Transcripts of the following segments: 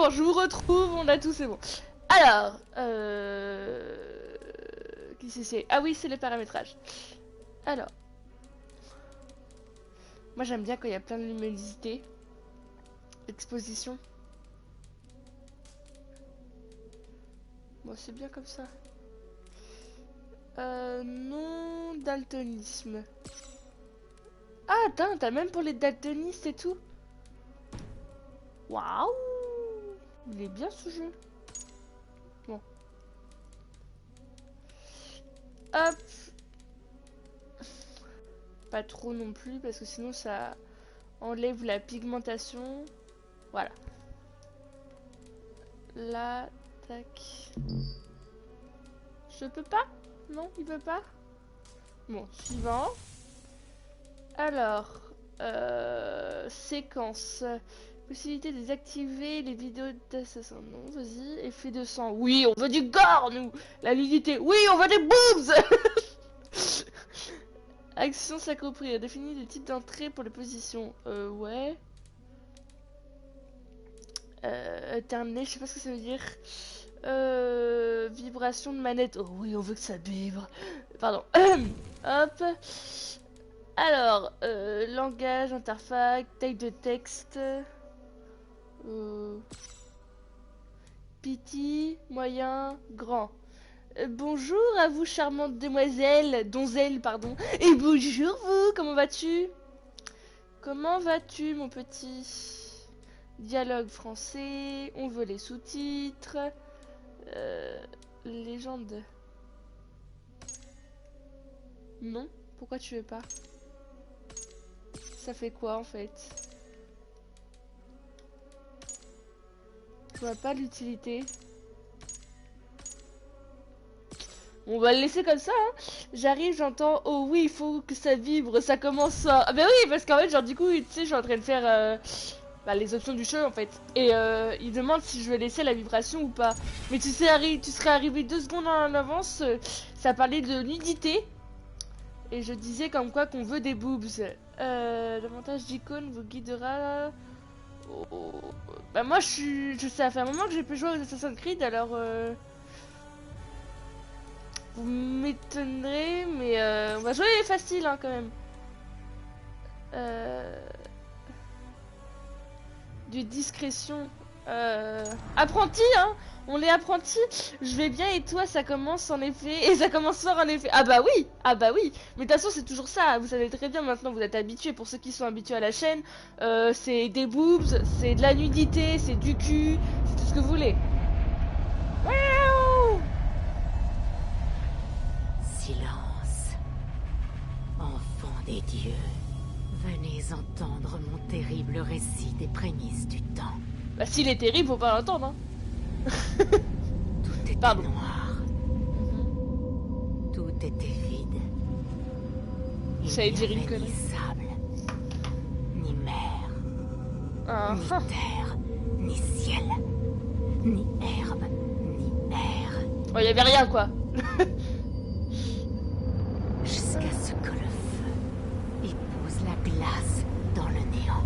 bon, je vous retrouve, on a tout, c'est bon. Alors, qu'est-ce que c'est? Ah oui, c'est le paramétrage. Alors, moi j'aime bien quand il y a plein de luminosité. Exposition. Bon, c'est bien comme ça. Non, daltonisme. Ah, attends, t'as même pour les daltonistes et tout. Waouh! Il est bien ce jeu. Bon. Hop. Pas trop non plus parce que sinon ça enlève la pigmentation. Voilà. Là, tac. Je peux pas? Non, il veut pas? Bon, suivant. Alors, séquence. Possibilité de désactiver les vidéos d'assassin. Non, vas-y. Effet de sang. Oui, on veut du gore, nous. La nudité. Oui, on veut des boobs. Action s'accroupir. Définir des types d'entrée pour les positions. Ouais. Terminé, je sais pas ce que ça veut dire. Vibration de manette. Oh oui, on veut que ça vibre. Pardon. Hop. Alors, langage, interface, taille de texte. Petit, moyen, grand. Bonjour à vous, charmante demoiselle, donzelle, pardon. Et bonjour vous, comment vas-tu? Comment vas-tu, mon petit? Dialogue français, on veut les sous-titres. Légende. Non, pourquoi tu veux pas? Ça fait quoi en fait? Je vois pas l'utilité. On va le laisser comme ça, hein. J'arrive, j'entends, oh oui, il faut que ça vibre, ça commence à... Ah bah oui, parce qu'en fait, genre du coup, tu sais, je suis en train de faire les options du jeu en fait. Et il demande si je vais laisser la vibration ou pas. Mais tu sais, tu serais arrivé 2 secondes en avance, ça parlait de nudité. Et je disais comme quoi qu'on veut des boobs. L'avantage d'icône vous guidera... Oh. Bah moi, je sais, ça fait un moment que j'ai pu jouer aux Assassin's Creed, alors... Vous m'étonnerez, mais on va jouer facile hein, quand même. Du discrétion. Apprenti, hein. On est apprenti. Je vais bien et toi, ça commence en effet. Et ça commence fort en effet. Ah bah oui. Ah bah oui. Mais de toute façon, c'est toujours ça. Vous savez très bien maintenant, vous êtes habitués. Pour ceux qui sont habitués à la chaîne, c'est des boobs, c'est de la nudité, c'est du cul, c'est tout ce que vous voulez. Waouh! Silence. Enfants des dieux, venez entendre mon terrible récit des prémices du temps. Bah s'il est terrible, faut pas l'entendre, hein. Tout était Pardon. noir. Tout était vide. J'allais Il n'y dire une avait connerie. ni sable, ni mer, ni terre, ni ciel, ni herbe, ni air. Oh, y avait rien quoi. Jusqu'à ce que le feu épouse la glace dans le néant.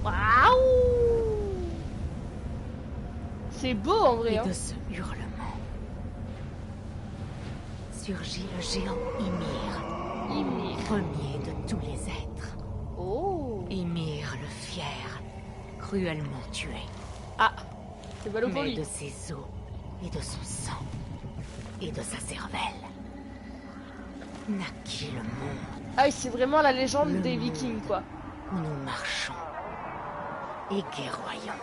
Waouh! C'est beau en vrai. Et Hein. de ce hurlement surgit le géant Ymir, premier de tous les êtres. Oh! Ymir le fier, cruellement tué. Ah! C'est ballot pour Mais lui. de ses os et de son sang et de sa cervelle naquit le monde. Ah oui, c'est vraiment la légende Le des monde Vikings quoi. où nous marchons et guerroyons.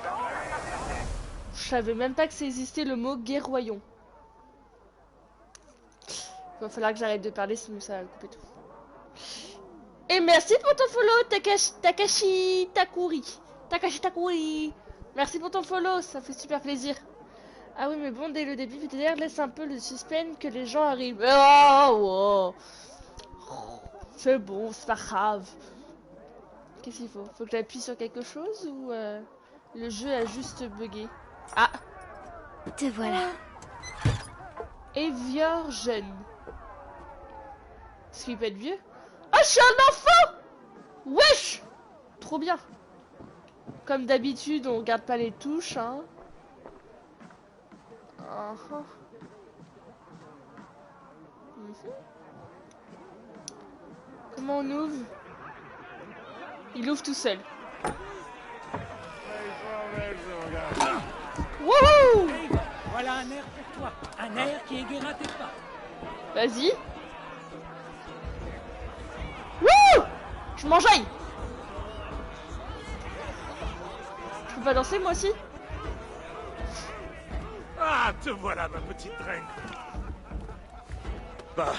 Je savais même pas que ça existait le mot guerroyon. Il va falloir que j'arrête de parler sinon ça va couper tout. Et merci pour ton follow Takashi Takuri. Merci pour ton follow, ça fait super plaisir. Ah oui mais bon dès le début VTDR laisse un peu le suspense que les gens arrivent. Oh, oh. C'est bon, c'est pas grave. Qu'est-ce qu'il faut? Faut que j'appuie sur quelque chose ou le jeu a juste bugué? Ah! Te voilà. Et vieux jeune. Est-ce qu'il peut être vieux? Ah, je suis un enfant! Wesh! Trop bien. Comme d'habitude, on regarde pas les touches, hein. Uh-huh. Comment on ouvre? Il ouvre tout seul. Wouhou! Voilà un air pour toi. Un air qui aiguera tes pas. Vas-y. Wouh! Je m'enjaille. Je peux pas danser moi aussi? Ah, te voilà, ma petite reine. Bah,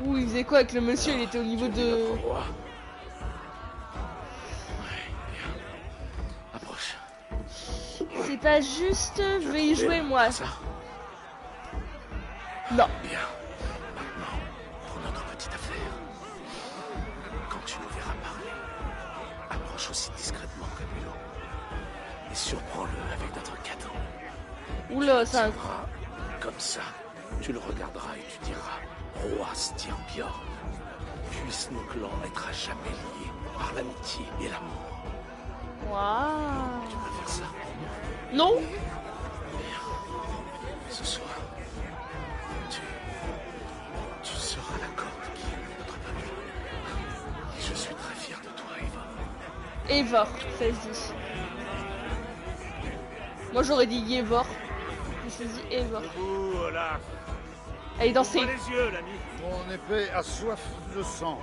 Ouh, il faisait quoi avec le monsieur? Il était au niveau de... roi. Ouais, bien. Approche. C'est pas juste, je vais y jouer moi. Ça. Non. Bien. Maintenant, pour notre petite affaire. Quand tu nous verras parler, approche aussi discrètement que l'autre. Et surprends-le avec notre cadeau. Oula, ça... Tiendra comme ça. Tu le regarderas et tu diras, Roi Styrbjorn, puissent nos clans être à jamais liés par l'amitié et l'amour. Waouh. Tu préfères ça? Non. Bien. Ce soir, tu seras la corde qui unit notre peuple. Je suis très fier de toi, Eva. Evor, ça se dit. Moi j'aurais dit Yevor. Je me suis dit Evor. Ouh là. Allez, dansez. Ouvre les yeux, l'ami. Mon épée a soif de sang.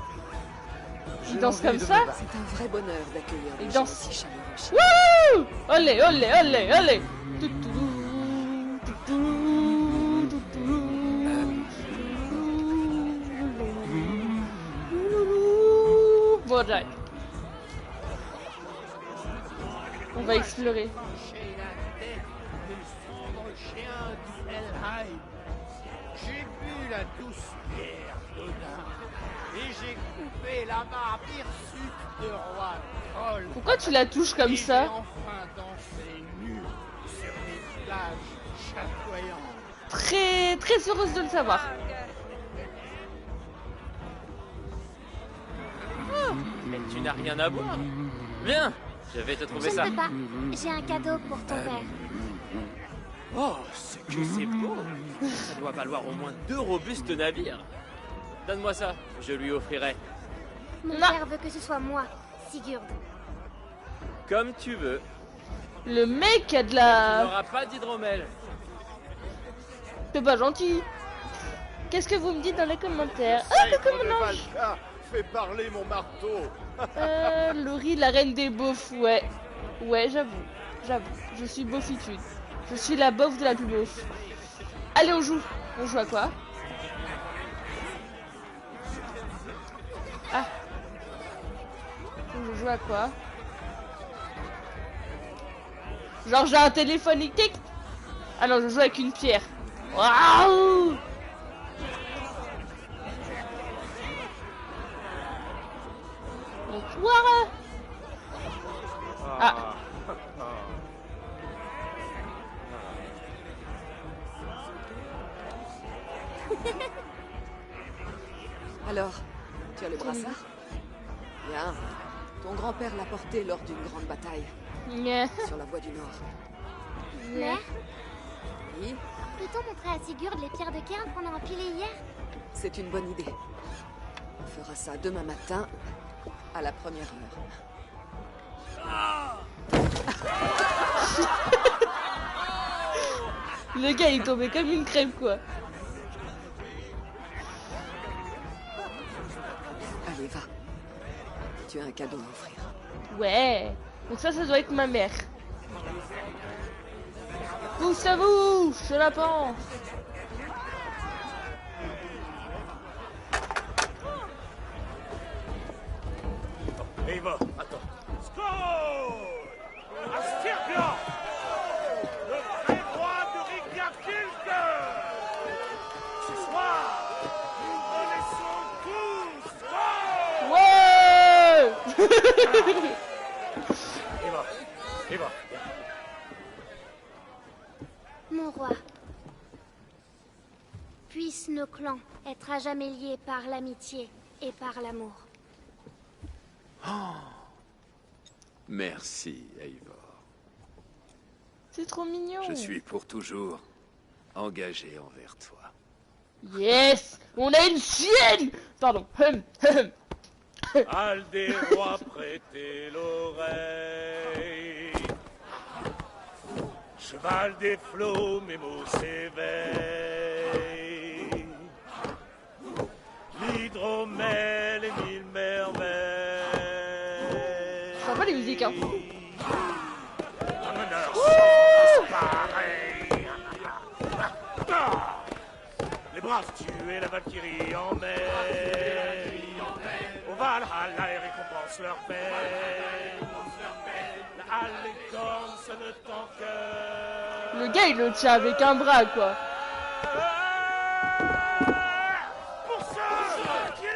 Il J'ai danse envie comme de ça? me battre. C'est un vrai bonheur d'accueillir Il des gens danse. aussi chaleureux. Wouh! Allez, allez, allez, allez. Toutoulou, toutoulou, toutoulou. Bon, j'arrête. On va explorer. J'ai bu la douce bière d'Odin et j'ai coupé la barbe hirsute de roi troll. Pourquoi tu la touches comme Et j'ai ça? enfin dansé nu sur des plages chatoyantes. Très, très heureuse de le savoir. Mais tu n'as rien à boire. Viens, je vais te Je trouver ne ça. peux pas. J'ai un cadeau pour ton père. Oh, c'est que c'est beau. Ça doit valoir au moins 2 robustes navires. Donne-moi ça, je lui offrirai. Mon Non. père veut que ce soit moi, Sigurd. Comme tu veux. Le mec a de Tu la... n'auras pas d'hydromel. C'est pas gentil. Qu'est-ce que vous me dites dans les commentaires? Ah, coucou mon ange. Fais parler mon marteau. Laurie, la reine des beaufs, ouais. Ouais, j'avoue. J'avoue. Je suis beaufitude. Je suis la beauf de la plus beauf. Allez, on joue. On joue à quoi? Ah. Je joue à quoi? Genre, j'ai un téléphone tic. Ah non, je joue avec une pierre. Waouh! Donc, voilà. Ah. Alors, tu as le brassard? Bien. Ton grand-père l'a porté lors d'une grande bataille, Nya. sur la voie du Nord. Mère, Oui, peut-on montrer à Sigurd les pierres de Cairn qu'on a empilées hier? c'est une bonne idée. On fera ça demain matin, à la première heure. Le gars, il tombait comme une crème, quoi. Allez, va. Tu as un cadeau à offrir. Ouais. Donc ça doit être ma mère. Pousse à vous, je la pense. Eva, attends. Skål! À Styrbjorn! Le vrai roi de Ringafjelde! Ce soir, nous renaissons tous! Skål! Ouais. Eva, Eva, Mon roi, puissent nos clans être à jamais liés par l'amitié et par l'amour. Merci, Eivor. C'est trop mignon. Je suis pour toujours engagé envers toi. Yes. On a une chienne. Pardon. Aldérois, prêtez l'oreille. Cheval des flots, mes mots s'éveillent. L'hydromel et mille merveilles. Sympa les musiques, hein. Un honneur sans pareil. Les braves tués, la Valkyrie en mer. Au Valhalla, et récompense leur peine. La halle, les cornes sonnent en cœur. Le gars il le tient avec un bras quoi. Pour ceux qui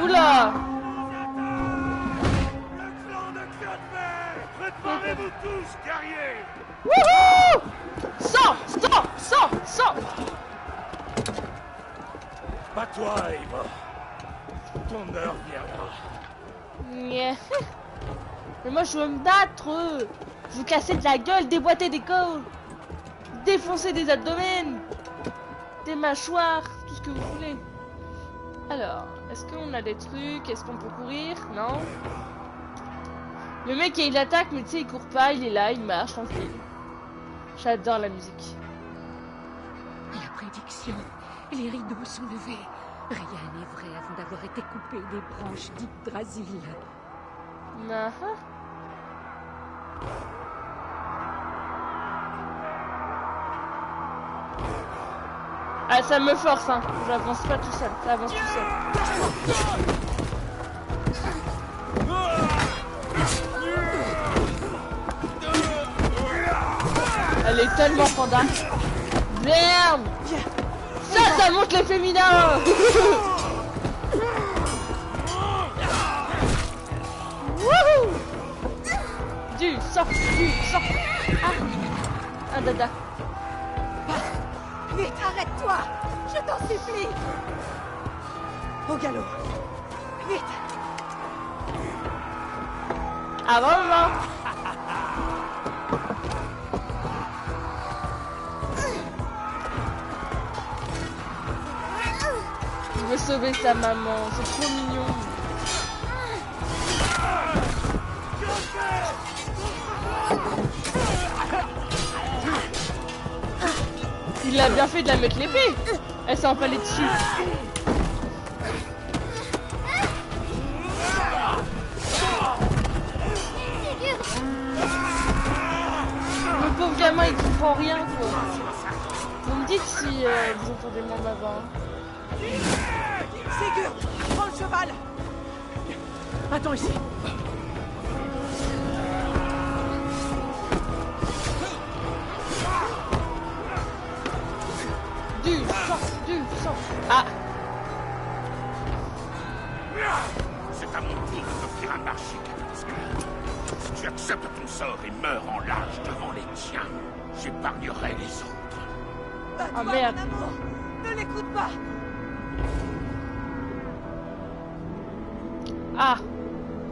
Oula. Le clan de Kjotve, préparez-vous tous, guerriers. Wouhou. 100. Pas toi, Eivor. Ton heure viendra. Nyeh. Mais moi je veux me battre. Je veux casser de la gueule, déboîter des côtes, défoncer des abdomens, des mâchoires, tout ce que vous voulez. Alors, est-ce qu'on a des trucs? Est-ce qu'on peut courir? Non. Le mec il attaque mais tu sais il court pas, il est là, il marche tranquille. J'adore la musique. La prédiction. Les rideaux sont levés. Rien n'est vrai avant d'avoir été coupé des branches d'Yggdrasil. Ah. Ah ça me force hein, j'avance pas tout seul, ça avance tout seul. Elle est tellement panda. Merde. Ça monte les féminins. Wouhou. Du sang. Ah. Un dada. Vite, arrête-toi! Je t'en supplie! Au galop! Vite! Avant maman. Il veut sauver sa maman, c'est trop mignon. Il a bien fait de la mettre l'épée. Elle s'est empalée dessus. Le pauvre gamin il comprend rien quoi. Vous me dites si vous entendez mon avant. Sigurd! Prends le cheval! Attends ici. Du sang. Ah. C'est à mon tour de t'offrir un marché, Kalinska. Si tu acceptes ton sort et meurs en large devant les tiens, j'épargnerai les autres. Ah merde. Mon amour! Ne l'écoute pas! Ah.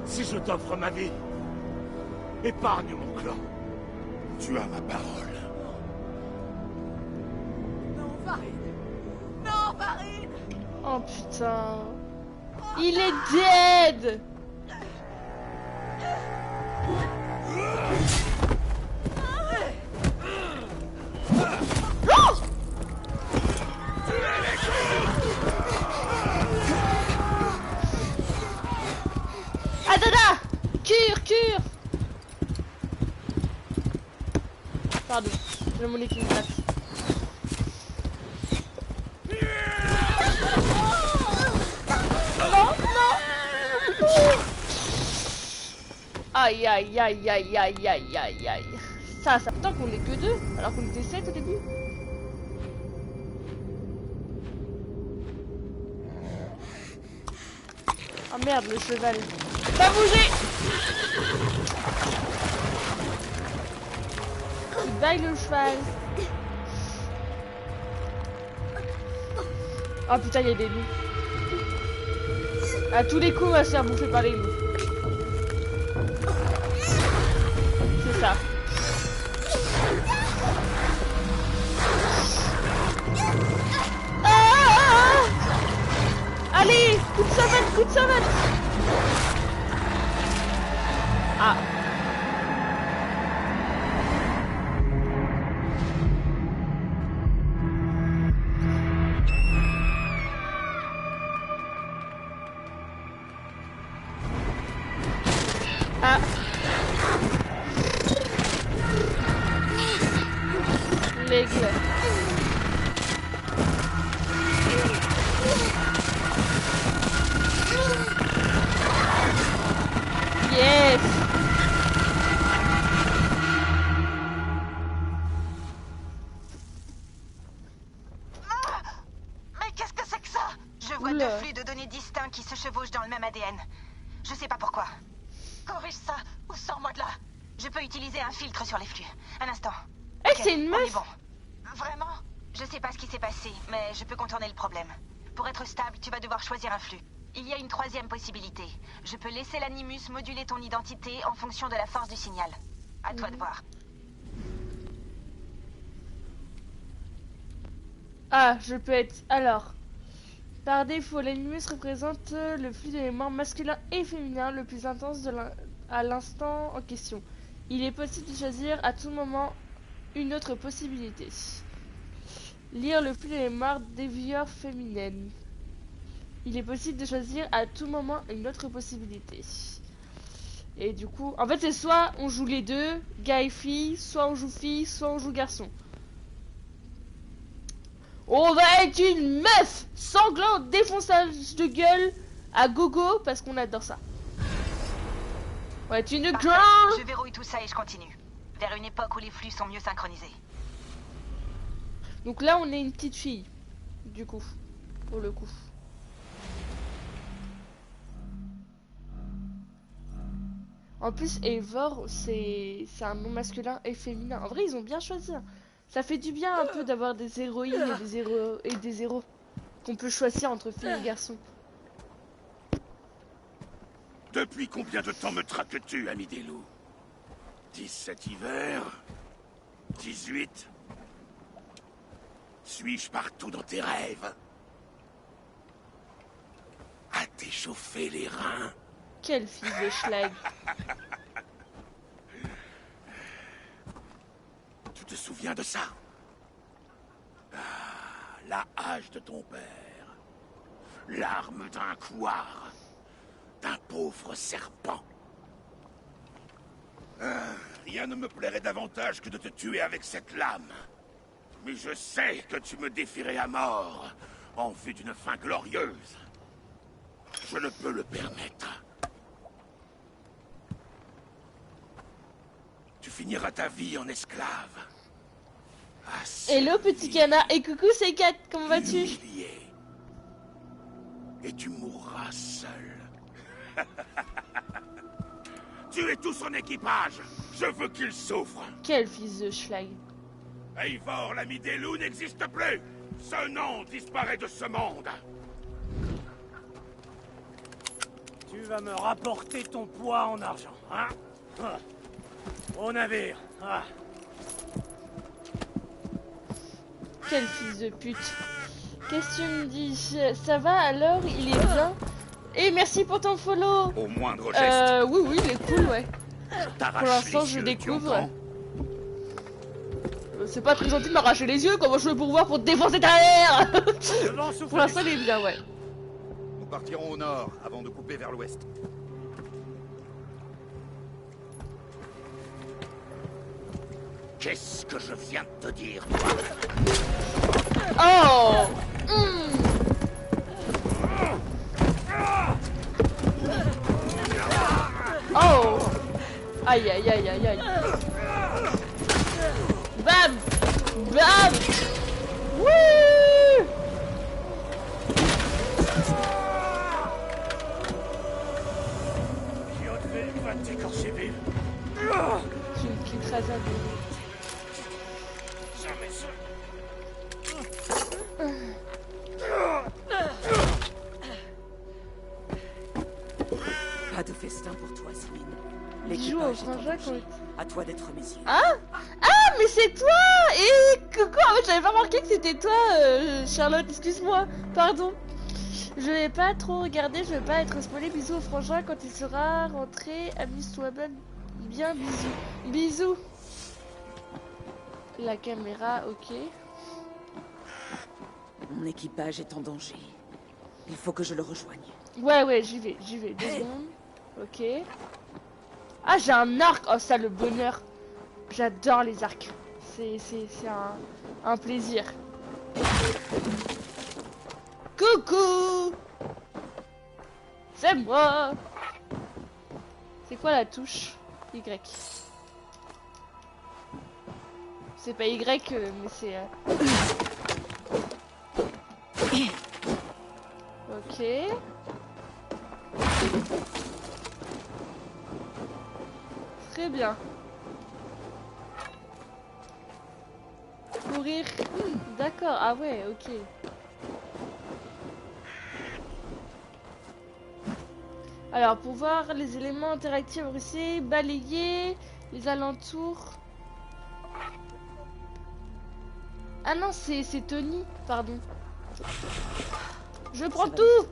Si je t'offre ma vie, épargne mon clan. Tu as ma parole. Non, Varine! Non, Varine! Oh putain. Il est dead. Oh. Ah dada. Cure. Pardon, j'ai mon équipe de patte. Non. Aïe. Ça pourtant qu'on est que 2, alors qu'on était 7 au début. Oh merde, le cheval. Pas bouger. Il baille le cheval. Oh putain, il y a des loups. À tous les coups, on va se faire bouffer par les loups. C'est ça. Allez, coup de savate, coup de savate. Ah. Ah. L'aigle. Yes. Mais qu'est-ce que c'est que ça? Je vois Oula. deux flux de données distincts qui se chevauchent dans le même ADN. Je sais pas pourquoi. Corrige ça ou sors-moi de là. Je peux utiliser un filtre sur les flux. Un instant. Eh, Ok, c'est une on est meuf. bon. Vraiment? Je sais pas ce qui s'est passé, mais je peux contourner le problème. Pour être stable, tu vas devoir choisir un flux. Il y a une troisième possibilité. Je peux laisser l'animus moduler ton identité en fonction de la force du signal. À toi de voir. Ah, je peux être... Alors, par défaut, l'animus représente le flux d'éléments masculins et féminins le plus intense à l'instant en question. Il est possible de choisir à tout moment une autre possibilité. Lire le flux d'éléments dévieurs féminines. Il est possible de choisir à tout moment une autre possibilité. Et du coup, en fait, c'est soit on joue les deux, gars et filles, soit on joue fille, soit on joue garçon. On va être une meuf sanglante, défonçage de gueule à gogo parce qu'on adore ça. On va être une Parfait. girl. Je verrouille tout ça et je continue. Vers une époque où les flux sont mieux synchronisés. Donc là, on est une petite fille, du coup, pour le coup. En plus, Eivor, c'est un nom masculin et féminin. En vrai, ils ont bien choisi. Hein. Ça fait du bien un peu d'avoir des héroïnes et des héros qu'on peut choisir entre filles et garçons. Depuis combien de temps me traques-tu, ami des loups? 17 hivers? 18? Suis-je partout dans tes rêves? À t'échauffer les reins? Quel fils de schlag. Tu te souviens de ça? Ah, la hache de ton père. L'arme d'un couard. D'un pauvre serpent. Ah, rien ne me plairait davantage que de te tuer avec cette lame. Mais je sais que tu me défierais à mort en vue d'une fin glorieuse. Je ne peux le permettre. Tu finiras ta vie en esclave. Hello petit canard, et coucou c'est Kat, comment vas-tu? Humilié. Et tu mourras seul. Tuez tout son équipage. Je veux qu'il souffre. Quel fils de schlag. Eivor, l'ami des loups, n'existe plus. Ce nom disparaît de ce monde. Tu vas me rapporter ton poids en argent, hein? Ah. Au navire. Ah. Quel fils de pute. Qu'est-ce que tu me dis? Ça va alors? Il est bien? Et merci pour ton follow. Au moindre geste. Oui, oui, il est cool, ouais. T'arraches Pour l'instant, les je yeux, découvre. tu entends? C'est pas très gentil de m'arracher les yeux, comment je veux pouvoir pour te défoncer ta mère? Le vent souffle Pour l'instant, du il est bien, ouais. Nous partirons au nord avant de couper vers l'ouest. Qu'est-ce que je viens de te dire, toi? Oh! Oh! Aïe, aïe, aïe, aïe, aïe. Bam! Bam! Wouh! Kyotville va t'écorcher vive. Tu me critiques à Jamais ça. au équipage est en frangin danger. qu'on... À toi d'être mesure. Ah, mais c'est toi. Et coucou, en fait j'avais pas remarqué que c'était toi, Charlotte, excuse-moi, pardon. Je vais pas trop regarder, je vais pas être spoilé. Bisous au frangin quand il sera rentré. Amuse-toi bien, bisous. Bisous. La caméra, ok. Mon équipage est en danger. Il faut que je le rejoigne. Ouais, j'y vais, 2 secondes. Ok. Ah, j'ai un arc. Oh, ça, le bonheur. J'adore les arcs. C'est un plaisir. Coucou. C'est moi. C'est quoi la touche? Y. C'est pas Y, mais c'est... Ok. Très bien. Courir. D'accord, ah ouais, ok. Alors, pour voir les éléments interactifs ici, balayer les alentours. Ah non, c'est Tony, pardon. Je prends tout.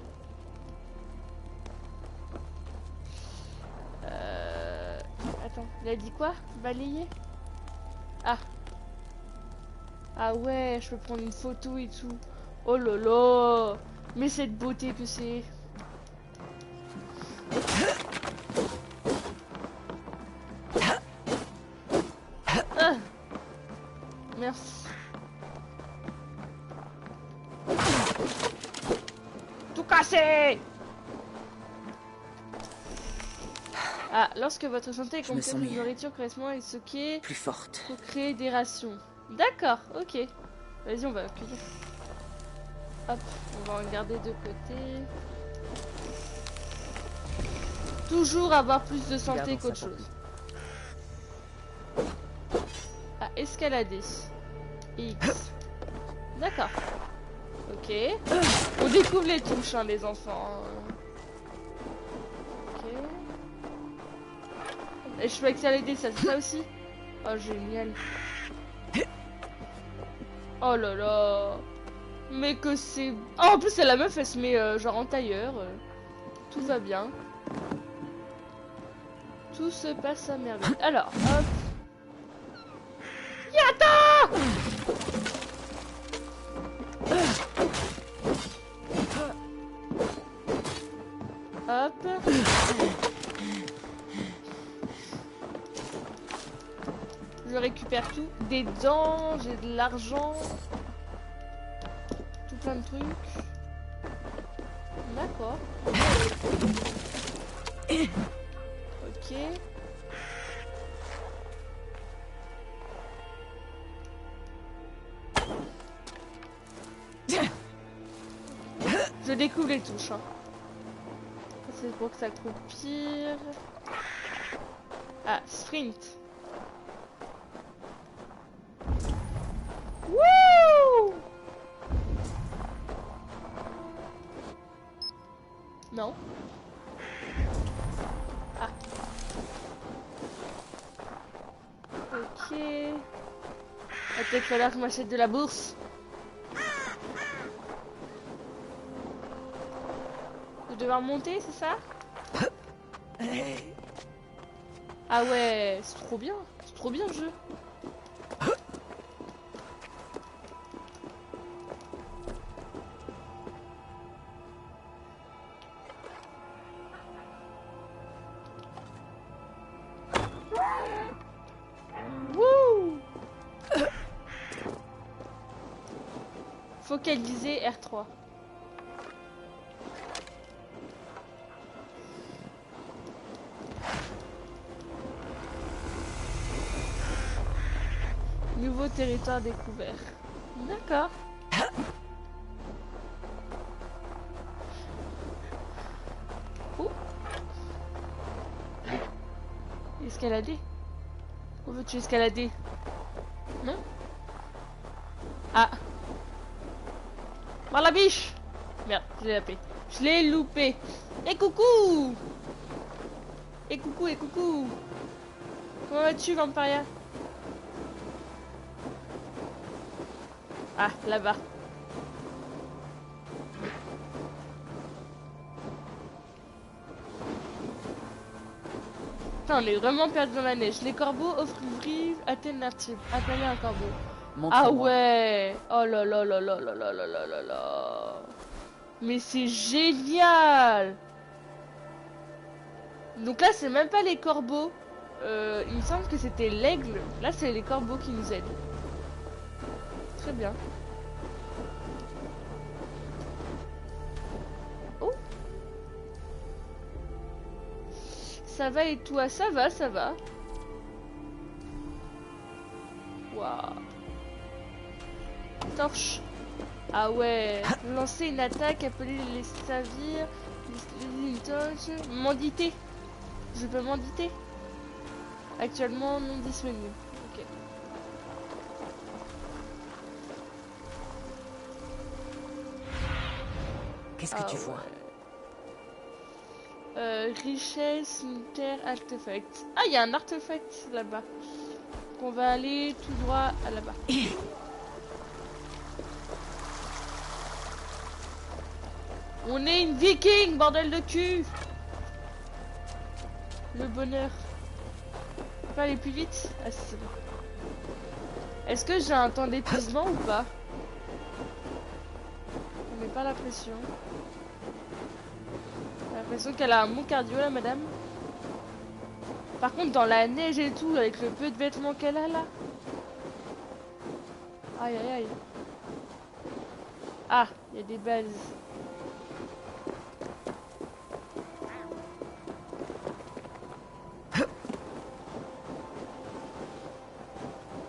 Attends, il a dit quoi? Balayer? Ah. Ah ouais, je peux prendre une photo et tout. Oh là là. Mais cette beauté que c'est. Ah. Merci. Tout cassé. Ah, lorsque votre santé est complète, une nourriture correspond à ce qui est plus forte. Pour créer des rations. D'accord, ok. Vas-y, on va accueillir. Hop, on va regarder de côté. Toujours avoir plus de santé qu'autre chose. Ah, escalader. X. D'accord. Ok. On découvre les touches, hein, les enfants. Ok. Et je peux escalader, ça, c'est ça aussi? Oh, génial. Oh là là. Mais que c'est... Oh, en plus, c'est la meuf, elle se met genre en tailleur. Tout va bien. Tout se passe à merveille. Alors, hop. Yata! Hop. Je récupère tout. Des dents, j'ai de l'argent. Tout plein de trucs. D'accord. Ok. Je découvre les touches. Hein. C'est pour que ça croupire. Ah, sprint. Wouh! Non. Ah. Ok. Peut-être qu'il falloir que je m'achète de la bourse. Je vais devoir monter, c'est ça? Ah ouais, c'est trop bien. C'est trop bien le jeu. Wouh! Focaliser R3. Nouveau territoire découvert. D'accord. Oh. Escalader. Où veux-tu escalader? Non? Ah. Par la biche. Merde, je l'ai loupé. Je l'ai loupé. Et coucou. Et coucou, et coucou. Comment vas-tu, Vamparia? Ah, là-bas. Putain, on est vraiment perdu dans la neige. Les corbeaux offrent une brive alternative. Appeler un corbeau. Ah ouais. Oh là là là là là là là là là là. Mais c'est génial. Donc là, c'est même pas les corbeaux. Il me semble que c'était l'aigle. Là, c'est les corbeaux qui nous aident. Très bien. Oh. Ça va et toi? Ça va, ça va. Waouh. Torche. Ah ouais. Lancer une attaque, appeler les savirs, une torche. Menditer. Je peux menditer. Actuellement non disponible. Ok. Qu'est-ce que tu vois? Richesse, terre, artefact. Ah, il y a un artefact là-bas. On va aller tout droit à là-bas. On est une viking, bordel de cul. Le bonheur. On peut aller plus vite? Ah, c'est bon. Est-ce que j'ai un temps d'épuisement ou pas? On met pas la pression. J'ai l'impression qu'elle a un bon cardio là, madame. Par contre, dans la neige et tout, avec le peu de vêtements qu'elle a là. Aïe aïe aïe. Ah, il y a des balles.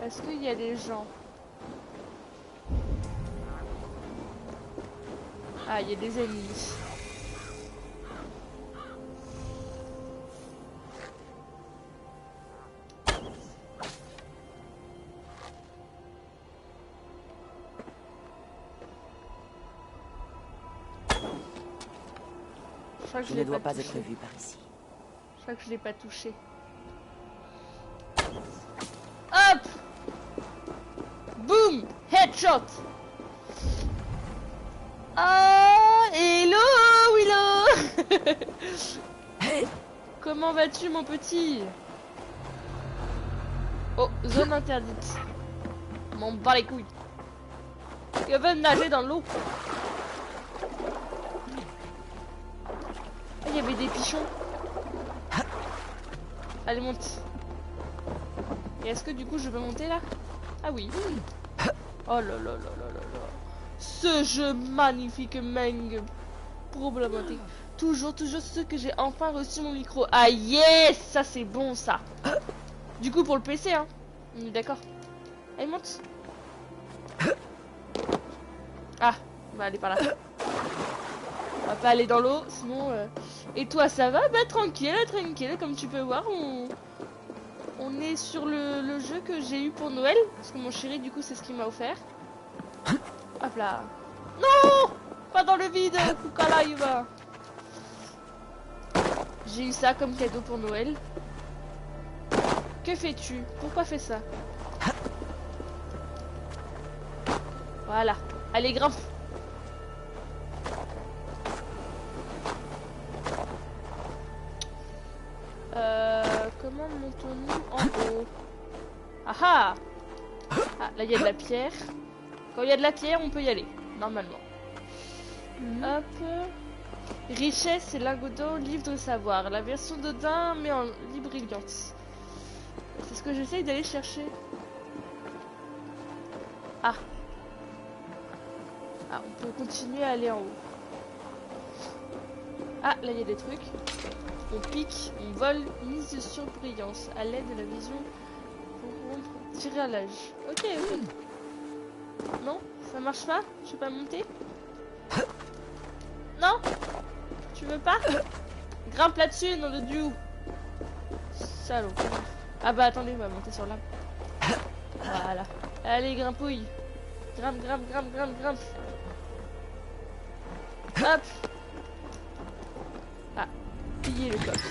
Est-ce qu'il y a des gens? Ah, il y a des ennemis. Je ne dois pas être vu par ici. Je crois que je l'ai pas touché. Hop! Boom! Headshot! Ah! Hello, Willow! Comment vas-tu, mon petit? Oh, zone interdite. M'en bats les couilles. Il va nager dans l'eau. Ah, il y avait des pichons. Allez, monte. Et est-ce que du coup je peux monter là? Ah oui. Oh là là là là là là. Ce jeu magnifique, Meng. Problématique. Toujours ce que j'ai enfin reçu mon micro. Ah yes, ça c'est bon ça. Du coup pour le PC hein. On est d'accord. Allez monte. Ah, bah allez par là. On va pas aller dans l'eau, sinon... Et toi ça va? Bah tranquille, tranquille, comme tu peux voir, on est sur le jeu que j'ai eu pour Noël. Parce que mon chéri du coup c'est ce qu'il m'a offert. Hop là. Non! Pas dans le vide, Koukala il va. J'ai eu ça comme cadeau pour Noël. Que fais-tu? Pourquoi fais ça? Voilà. Allez, grimpe. Comment montons-nous en haut? Ah ah! Ah, là il y a de la pierre. Quand il y a de la pierre, on peut y aller, normalement. Hop. Richesse et lingots d'or, livre de savoir. La version d'Odin, mais en libre brillante. C'est ce que j'essaye d'aller chercher. Ah. Ah, on peut continuer à aller en haut. Ah, là il y a des trucs. On pique, on vole, mise de surbrillance à l'aide de la vision pour rompre tirage. Ok, oui. Non, ça marche pas? Je peux pas monter? Non? Tu veux pas? Grimpe là-dessus, nom de Dieu. Salaud. Ah bah attendez, on va monter sur l'arbre. Voilà. Allez, grimpouille. Grimpe, grimpe, grimpe, grimpe, grimpe. Hop. Ah. Piller le coffre.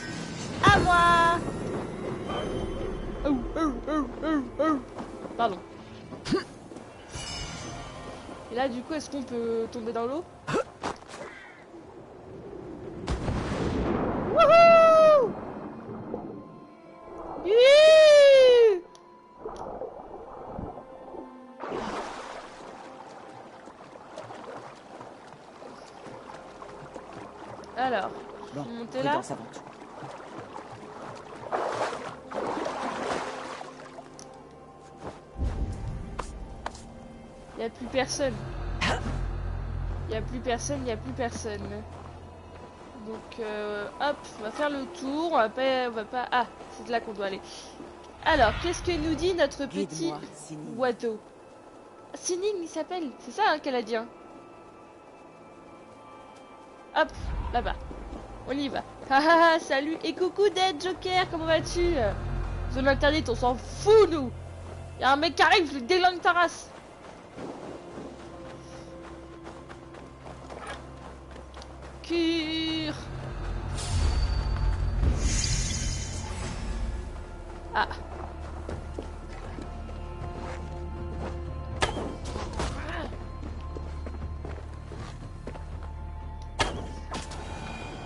À moi. Oh. Pardon. Et là, du coup, est-ce qu'on peut tomber dans l'eau? Wouhou! Youhou! Alors, Bon, monter là. ça monte. Il n'y a plus personne. Il n'y a plus personne, il n'y a plus personne. Donc, hop, on va faire le tour. On va pas... Ah, c'est là qu'on doit aller. Alors, qu'est-ce que nous dit notre petit Guide-moi, Sining. oiseau? Sining, il s'appelle. C'est ça, hein, qu'elle a dit. Hein. Hop, là-bas. On y va. Haha, salut. Et coucou, Dead Joker, comment vas-tu? Zone interdite, on s'en fout, nous. Il y a un mec qui arrive, je lui délangue ta race. Cure. Ah.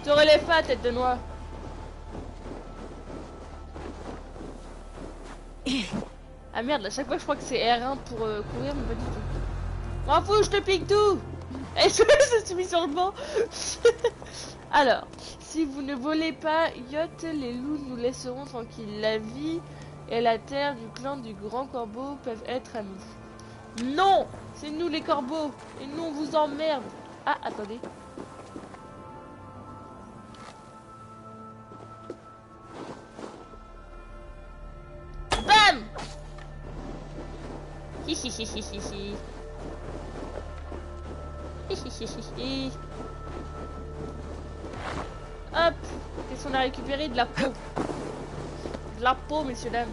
Te relève pas, tête de noix. Ah merde, à chaque fois je crois que c'est R1 pour courir, mais pas du tout. M'en fous, je te pique tout. Et je suis mis sur le banc. Alors, si vous ne volez pas, Yacht, les loups nous laisseront tranquilles. La vie et la terre du clan du grand corbeau peuvent être amis. Non, c'est nous les corbeaux. Et nous on vous emmerde. Ah, attendez. Bam. Hi hi hi hi hi hi. Hop, qu'est-ce qu'on a récupéré? De la peau. De la peau, messieurs, dames.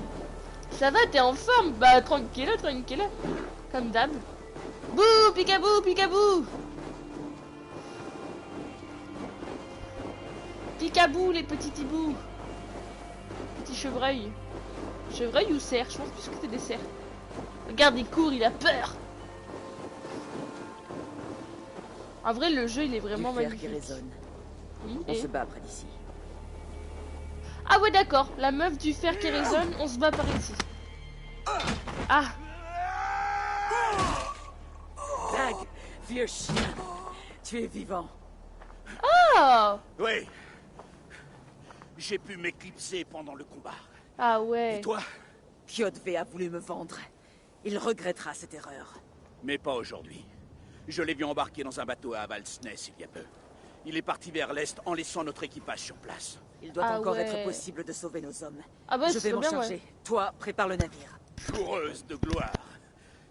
Ça va, t'es en forme? Bah, tranquille, tranquille. Comme d'hab. Bouh, picabou, picabou. Picabou, les petits hiboux. Petit chevreuil. Chevreuil ou cerf? Je pense plus que c'est des cerfs. Regarde, il court, il a peur. En vrai, le jeu, il est vraiment magnifique. Qui résonne. Oui, On se bat près d'ici. Ah ouais, d'accord. La meuf du fer qui résonne, on se bat par ici. Ah. Dag, vieux chien. Tu es vivant. Oh. Oui. J'ai pu m'éclipser pendant le combat. Ah ouais. Et toi? Kjotve a voulu me vendre. Il regrettera cette erreur. Mais pas aujourd'hui. Je l'ai vu embarquer dans un bateau à Avaldsness il y a peu. Il est parti vers l'est en laissant notre équipage sur place. Il doit encore être possible de sauver nos hommes. Ah bah, je vais m'en charger. Ouais. Toi, prépare le navire. Coureuse de gloire.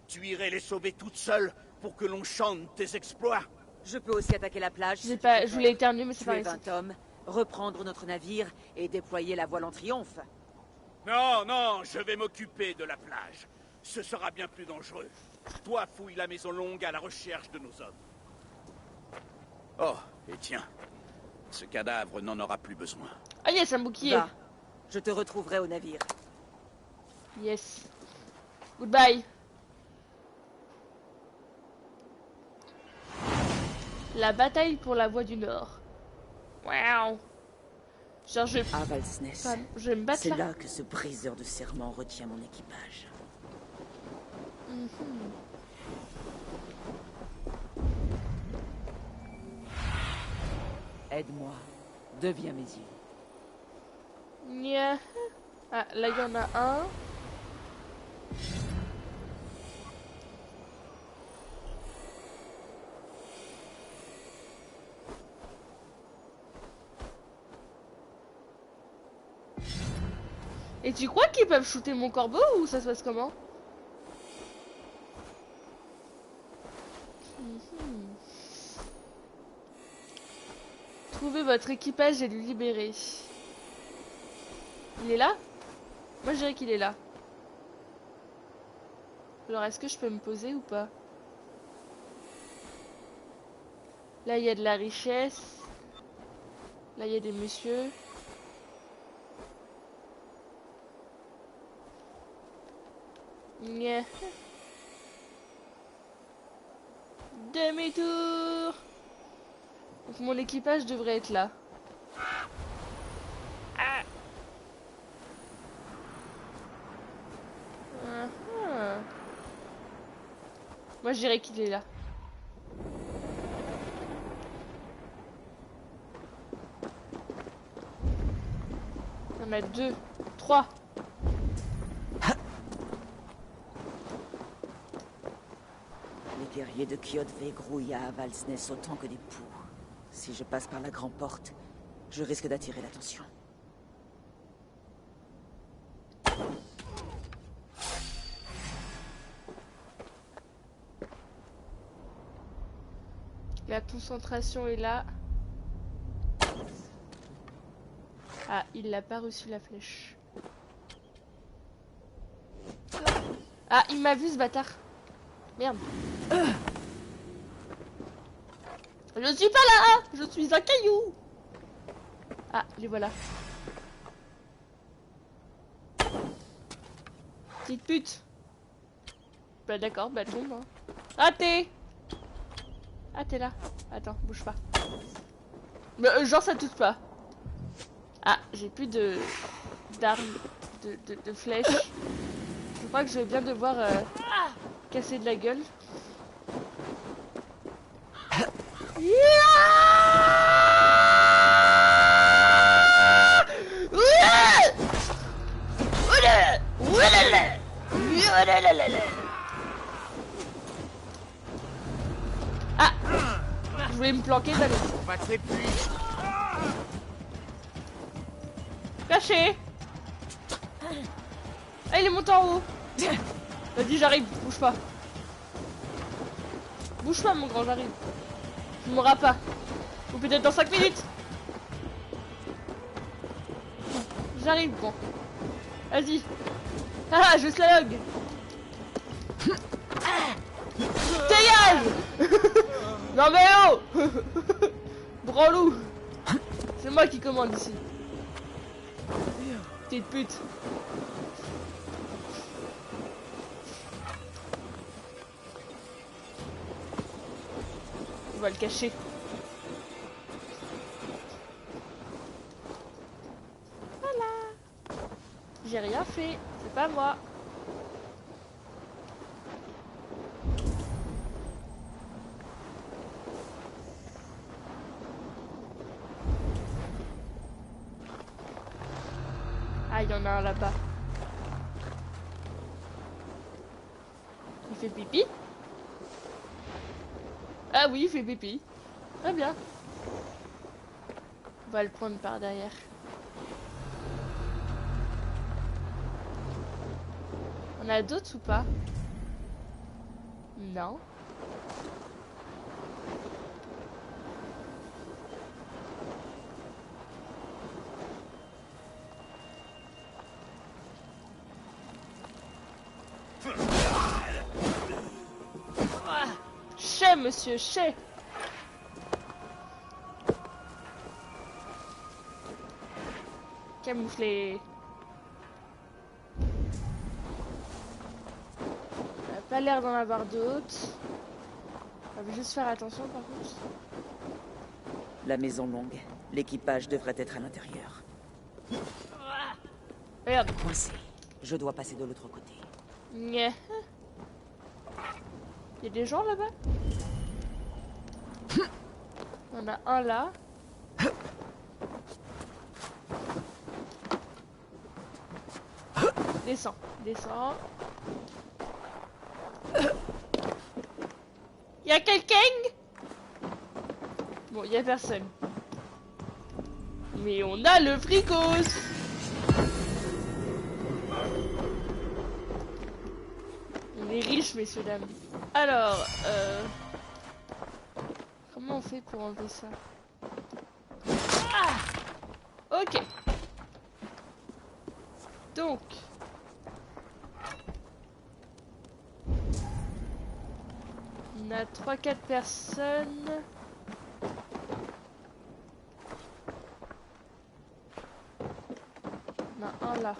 Tu irais les sauver toute seule pour que l'on chante tes exploits? Je peux aussi attaquer la plage. Je voulais éternuer, mais c'est pas tuer 20 hommes, reprendre notre navire et déployer la voile en triomphe. Non, non, je vais m'occuper de la plage. Ce sera bien plus dangereux. Toi, fouille la maison longue à la recherche de nos hommes. Oh, et tiens, ce cadavre n'en aura plus besoin. Ah yes, un bouclier. Va. Je te retrouverai au navire. Yes. Goodbye. La bataille pour la voie du Nord. Waouh. Genre je vais me battre c'est là. là que ce briseur de serment retient mon équipage. Aide-moi. Deviens mes yeux. Yeah. Ah, là il y en a un. Et tu crois qu'ils peuvent shooter mon corbeau ou ça se passe comment? Trouvez votre équipage et le libérer. Il est là? Moi je dirais qu'il est là. Alors est-ce que je peux me poser ou pas? Là il y a de la richesse. Là il y a des messieurs. Nya. Demi-tour. Donc mon équipage devrait être là. Ah. Moi je dirais qu'il est là. Il y en a 2, 3. Les guerriers de Kjotve grouillent à Avaldsnes autant que des poux. Si je passe par la grande porte, je risque d'attirer l'attention. La concentration est là. Ah, il n'a pas reçu la flèche. Ah, il m'a vu ce bâtard. Merde. Je suis pas là, je suis un caillou. Ah, les voilà. Petite pute. Bah d'accord, bah tombe. Hein. Ah t'es. Ah t'es là. Attends, bouge pas. Mais genre ça touche pas. Ah, j'ai plus de d'armes, de flèches. Je crois que je vais bien devoir casser de la gueule. Ah, je voulais me planquer d'aller. On va te répuer. Caché. Ah, il est monté en haut. Vas-y, j'arrive, bouge pas. Bouge pas, mon grand, j'arrive. Tu m'auras pas. Ou peut-être dans 5 minutes. J'arrive, bon. Vas-y. Ah, je slalogue. Dégage. Non mais oh. Branlou. C'est moi qui commande ici. Petite pute. On va le cacher. Voilà. J'ai rien fait. C'est pas moi. Ah, il y en a un là-bas. Il fait pipi? Ah oui, il fait pipi. Très bien. On va le prendre par derrière. On a d'autres ou pas? Non. Chez, monsieur, chez. Camouflé. On n'a pas l'air d'en avoir d'autres. On va juste faire attention par contre. La maison longue. L'équipage devrait être à l'intérieur. Regarde. Coincé. Je dois passer de l'autre côté. Nya. Il y a des gens là-bas? On a un là. Descends, descends. Y a quelqu'un? Bon, y a personne. Mais on a le fricos. On est riche, messieurs dames. Alors, comment on fait pour enlever ça? Ah! Ok. Donc. On a 3-4 personnes. On a un là.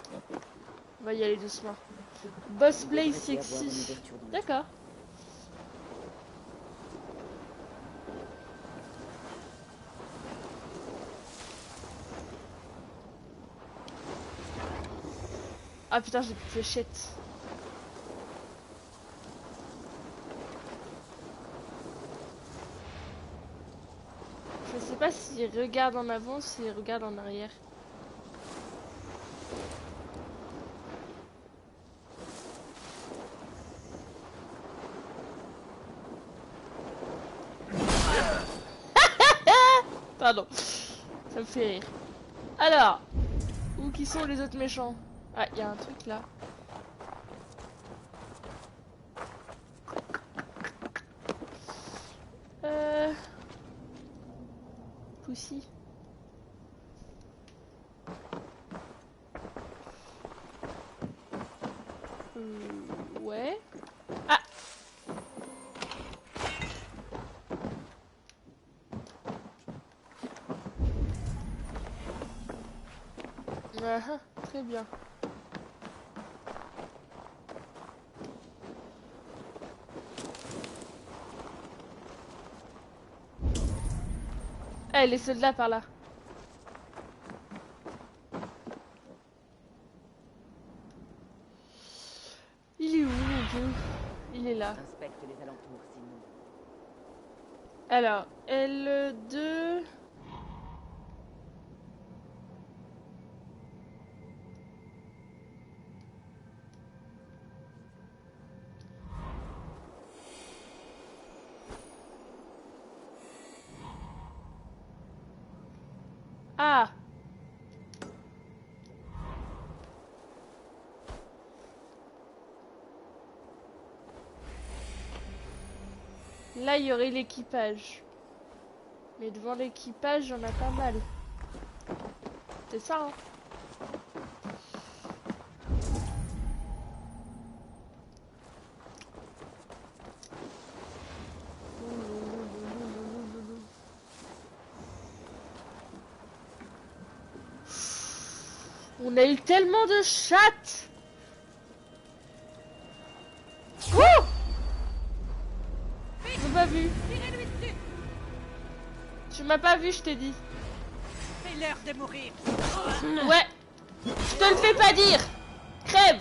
On va y aller doucement. Boss play sexy. D'accord. Ah putain, j'ai plus de fléchettes. Je sais pas s'il regarde en avant ou s'il regarde en arrière. Pardon, ça me fait rire. Alors, où qui sont les autres méchants? Ah, il y a un truc là. Pussy. Ouais. Ah. Très bien. Eh, les soldats par là. Il est où, mon dieu? Il est là. Inspecte les alentours, sinon. Alors, L2... Ah! Là, il y aurait l'équipage. Mais devant l'équipage, j'en ai pas mal. C'est ça, hein? On a eu tellement de chattes. Oh! Je m'as pas vu. Tu m'as pas vu, je t'ai dit. C'est l'heure de mourir. Ouais. Je te le fais pas dire. Crève.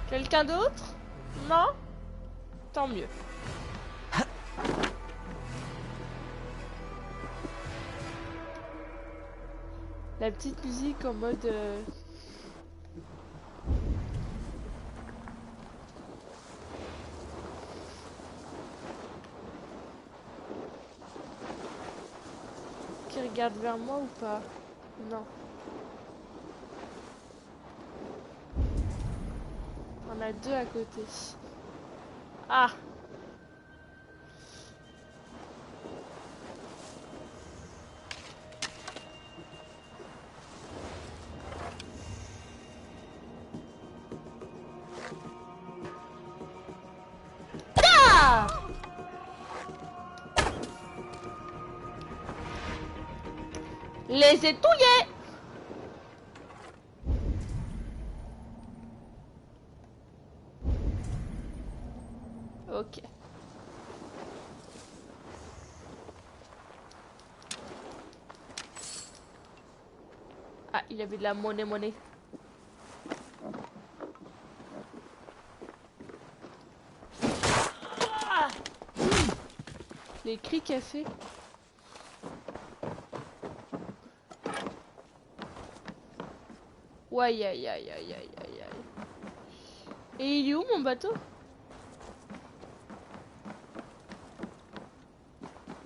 Quelqu'un d'autre? Non? Tant mieux. La petite musique en mode... Qui regarde vers moi ou pas? Non. On a deux à côté. Ah! Les étouillés. Ok. Ah, il avait de la monnaie. Ah, les cris qu'elle fait. Ouais, aïe. Et il est où mon bateau?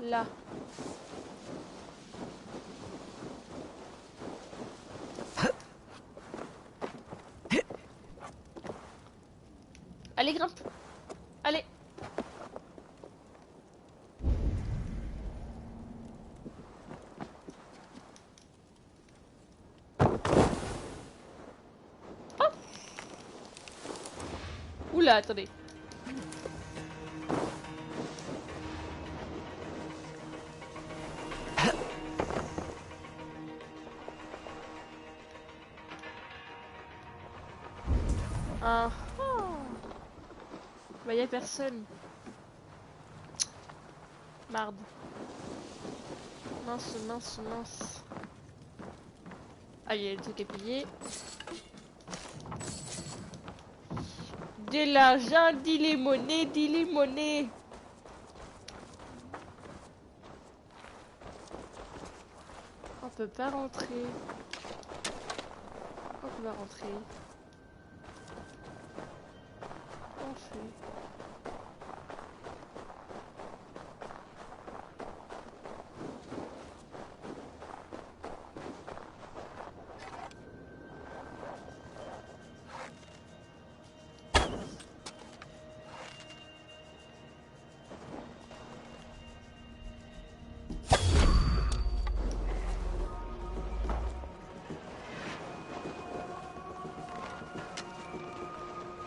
Là. Allez, grimpe. Allez. Oh. Oula, attendez. Ah ah. Bah y'a personne. Marde. Mince, mince, mince. Ah, il y a le truc à payer. De l'argent, dis les monnaies, dis les monnaies. On peut pas rentrer. On peut pas rentrer. On fait.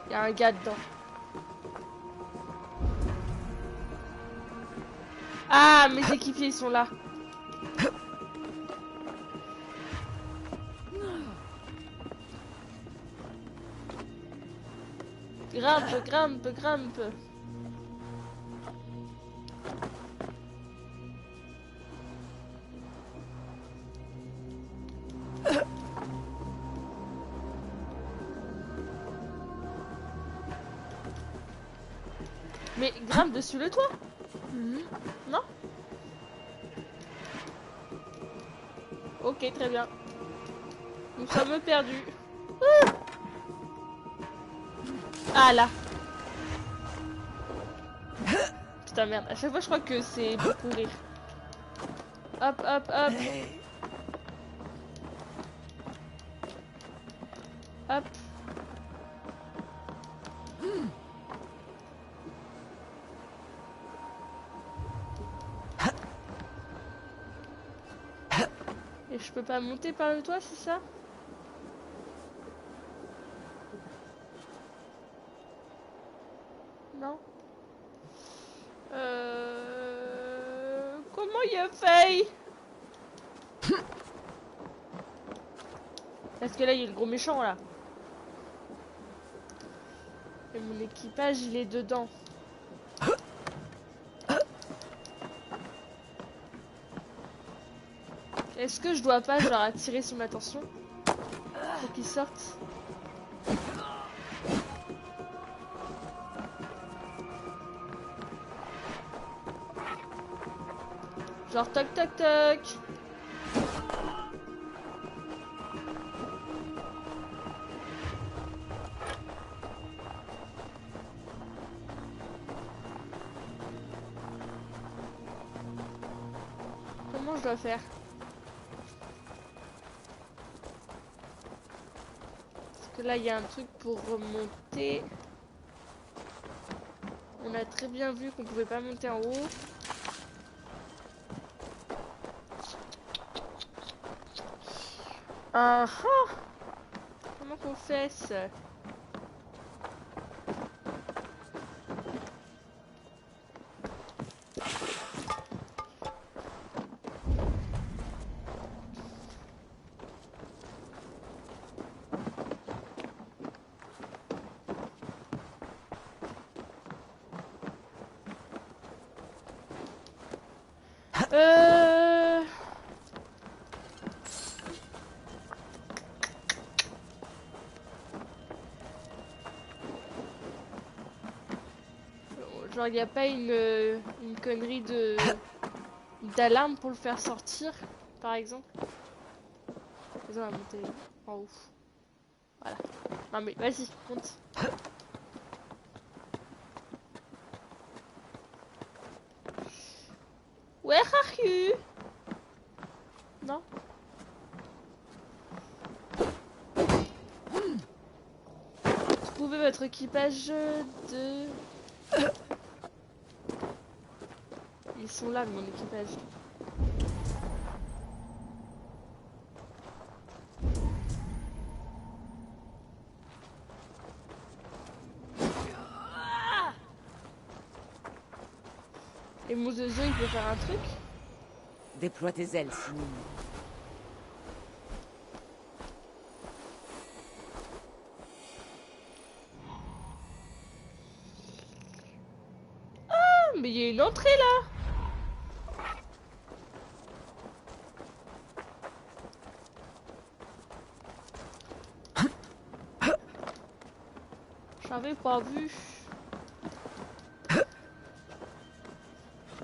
Il y a un gars dedans. Ah, mes équipiers ils sont là. Grimpe, grimpe, grimpe. Mais grimpe dessus le toit. Non? Ok, très bien. Nous sommes perdus. Ah là. Putain merde, à chaque fois je crois que c'est pour courir. Hop, hop, hop. Hop. Et je peux pas monter par le toit, c'est ça? Non. Comment il a fait? Parce que là, il y a le gros méchant, là. Et mon équipage, il est dedans. Est-ce que je dois pas, genre, attirer son attention pour qu'il sorte? Genre, toc toc toc. Comment je dois faire? Parce que là, il y a un truc pour remonter. On a très bien vu qu'on pouvait pas monter en haut. Ah ah! Comment qu'on fait ça? Genre, il n'y a pas une connerie de d'alarme pour le faire sortir, par exemple. Ils ont monter en haut. Voilà. Non mais vas-y, monte. Where are you? Non. Trouvez votre équipage de... Ils sont là, mon équipage. Et mon zozo, il peut faire un truc? Déploie tes ailes, sinon. mais il y a une entrée là. J'avais pas vu.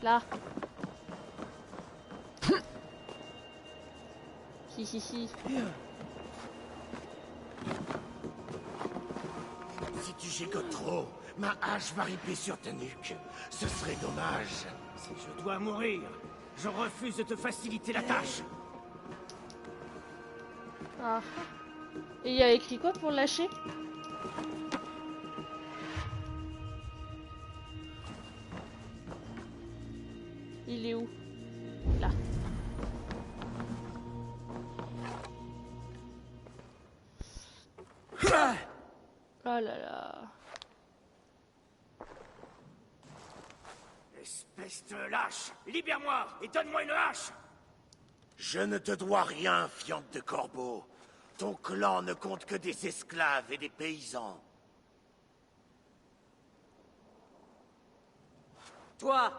Là. Hi hi hi. Si tu gigotes trop, ma hache va ripper sur ta nuque. Ce serait dommage. Si je dois mourir, je refuse de te faciliter la tâche. Ah. Et il y a écrit quoi pour lâcher? Il est où? Là. Oh là là. Espèce de lâche, libère-moi et donne-moi une hache. Je ne te dois rien, fiente de corbeau. Ton clan ne compte que des esclaves et des paysans. Toi,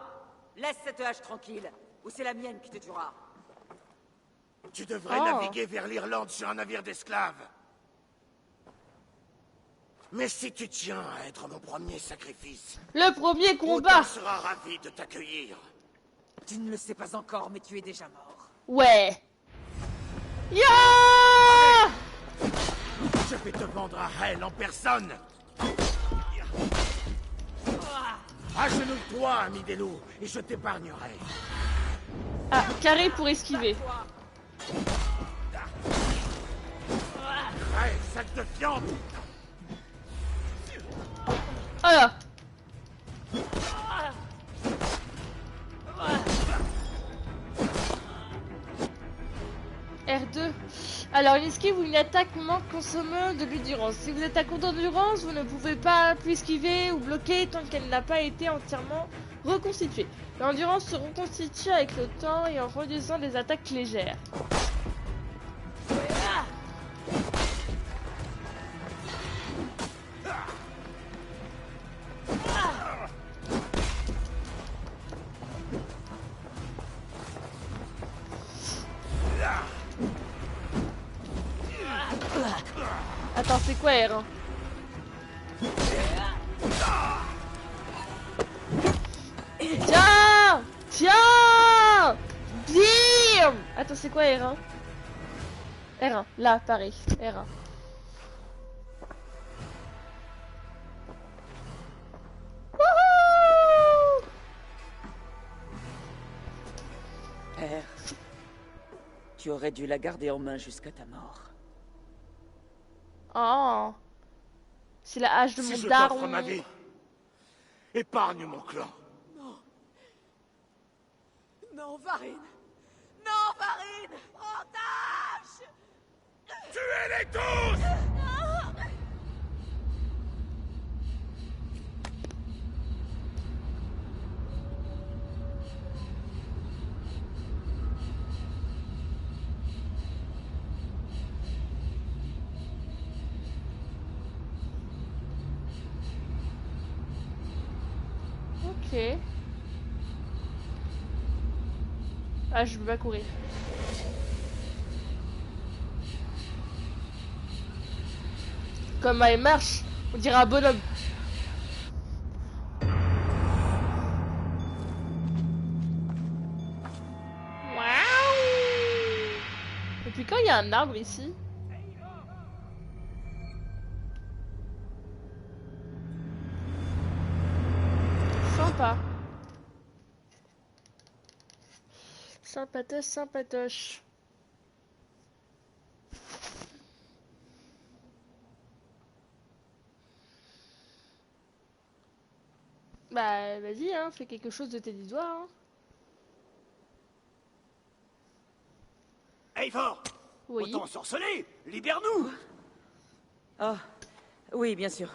laisse cette hache tranquille, ou c'est la mienne qui te tuera. Tu devrais naviguer vers l'Irlande sur un navire d'esclaves. Mais si tu tiens à être mon premier sacrifice... Le premier combat! Odin sera ravi de t'accueillir. Tu ne le sais pas encore, mais tu es déjà mort. Ouais! Ya! Je vais te vendre à Hel en personne. Agenouille-toi, ami des loups, et je t'épargnerai. Ah, carré pour esquiver. Ouais, sac de viande. Oh là! R2. Alors, une esquive ou une attaque manque consommant de l'endurance. Si vous êtes à court d'endurance, vous ne pouvez pas plus esquiver ou bloquer tant qu'elle n'a pas été entièrement reconstituée. L'endurance se reconstitue avec le temps et en réduisant les attaques légères. Attends, c'est quoi R1? Tiens! Tiens! Bim! Attends, c'est quoi R1? R1, là, pareil. R1. Wouhou! R, tu aurais dû la garder en main jusqu'à ta mort. Oh! C'est la hache de Si mon je daron. t'offre ma vie, épargne mon clan. Non. Non, Varine. Non, Varine. Otage. Tuez-les tous! Ok. Ah, je peux pas courir. Comme elle marche, on dirait un bonhomme. Waouh! Depuis quand il y a un arbre ici? Sympa. Sympatoche, sympatoche. Bah, vas-y, hein, fais quelque chose de tes 10 doigts, hein. Eivor! Oui. Autant ensorceler! Libère-nous! Ah, oui, bien sûr.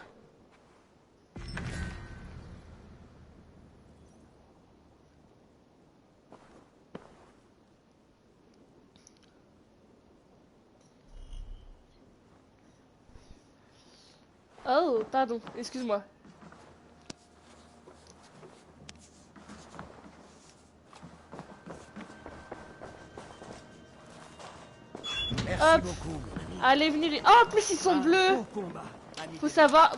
Oh, pardon, excuse-moi. Hop. Allez, venez les... Oh, en plus, ils sont bleus. Faut savoir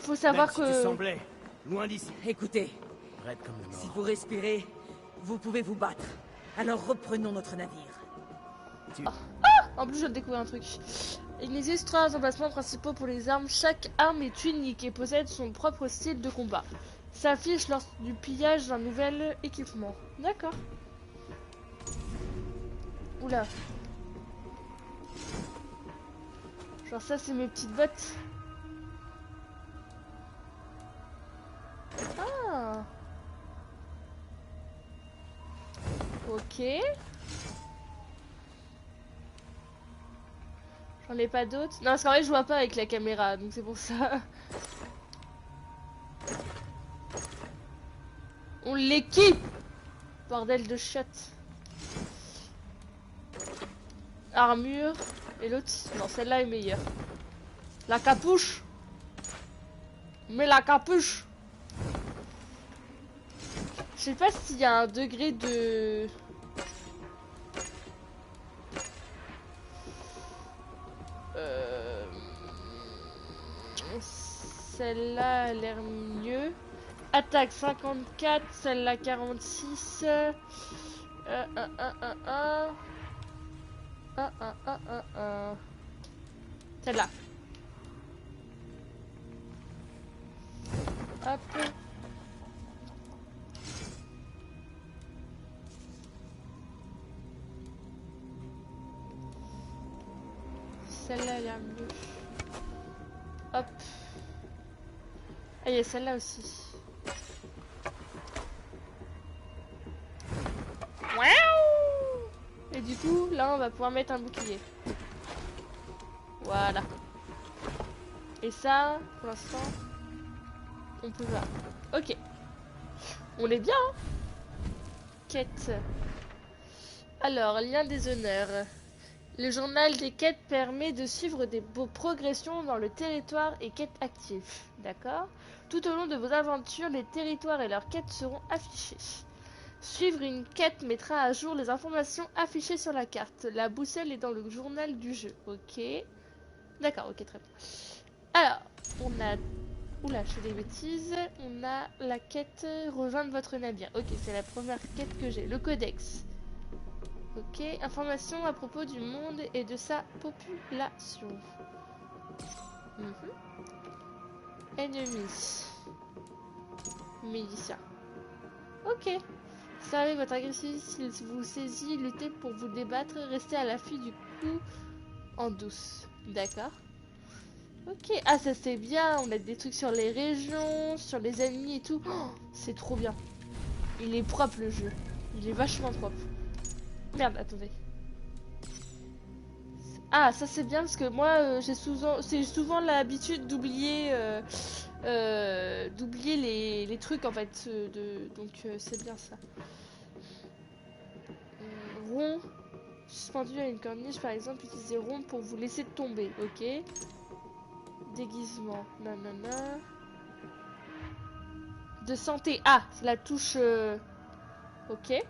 que... Loin d'ici. Écoutez, Raide comme le mort. si vous respirez, vous pouvez vous battre. Alors reprenons notre navire. En plus, je viens de découvrir un truc. Il existe 3 emplacements principaux pour les armes. Chaque arme est unique et possède son propre style de combat. S'affiche lors du pillage d'un nouvel équipement. D'accord. Oula. Genre ça, c'est mes petites bottes. Ah. Ok. J'en ai pas d'autres. Non, parce qu'en vrai, je vois pas avec la caméra, donc c'est pour ça. On l'équipe. Bordel de shot. Armure. Et l'autre, non, celle-là est meilleure. La capuche. Mais la capuche. Je sais pas s'il y a un degré de... Celle-là a l'air mieux. Attaque 54, celle-là 46. Celle-là. Hop. Celle-là elle est mieux. Hop. Ah, il y a celle-là aussi. Et du coup, là, on va pouvoir mettre un bouclier. Voilà. Et ça, pour l'instant, on peut pas. Ok. On est bien, hein. Quête. Alors, lien des honneurs. Le journal des quêtes permet de suivre des progressions dans le territoire et quêtes actives. D'accord? Tout au long de vos aventures, les territoires et leurs quêtes seront affichés. Suivre une quête mettra à jour les informations affichées sur la carte. La boussole est dans le journal du jeu. Ok. D'accord, ok, très bien. Alors, on a... Oula, je fais des bêtises. On a la quête rejoindre votre navire. Ok, c'est la première quête que j'ai. Le codex. Ok, information à propos du monde et de sa population. Ennemi. Militia. Ok. Savez votre agressivité s'il vous saisit, luttez pour vous débattre, restez à l'affût du coup en douce. D'accord. Ok, ah ça c'est bien, on a des trucs sur les régions, sur les ennemis et tout. Oh, c'est trop bien. Il est propre le jeu. Il est vachement propre. Merde, attendez. Ah, ça c'est bien parce que moi j'ai souvent l'habitude d'oublier les trucs en fait. Donc c'est bien ça. Rond. Suspendu à une corniche par exemple, utilisez rond pour vous laisser tomber. Ok. Déguisement. Nanana. De santé. Ah, c'est la touche. Ok.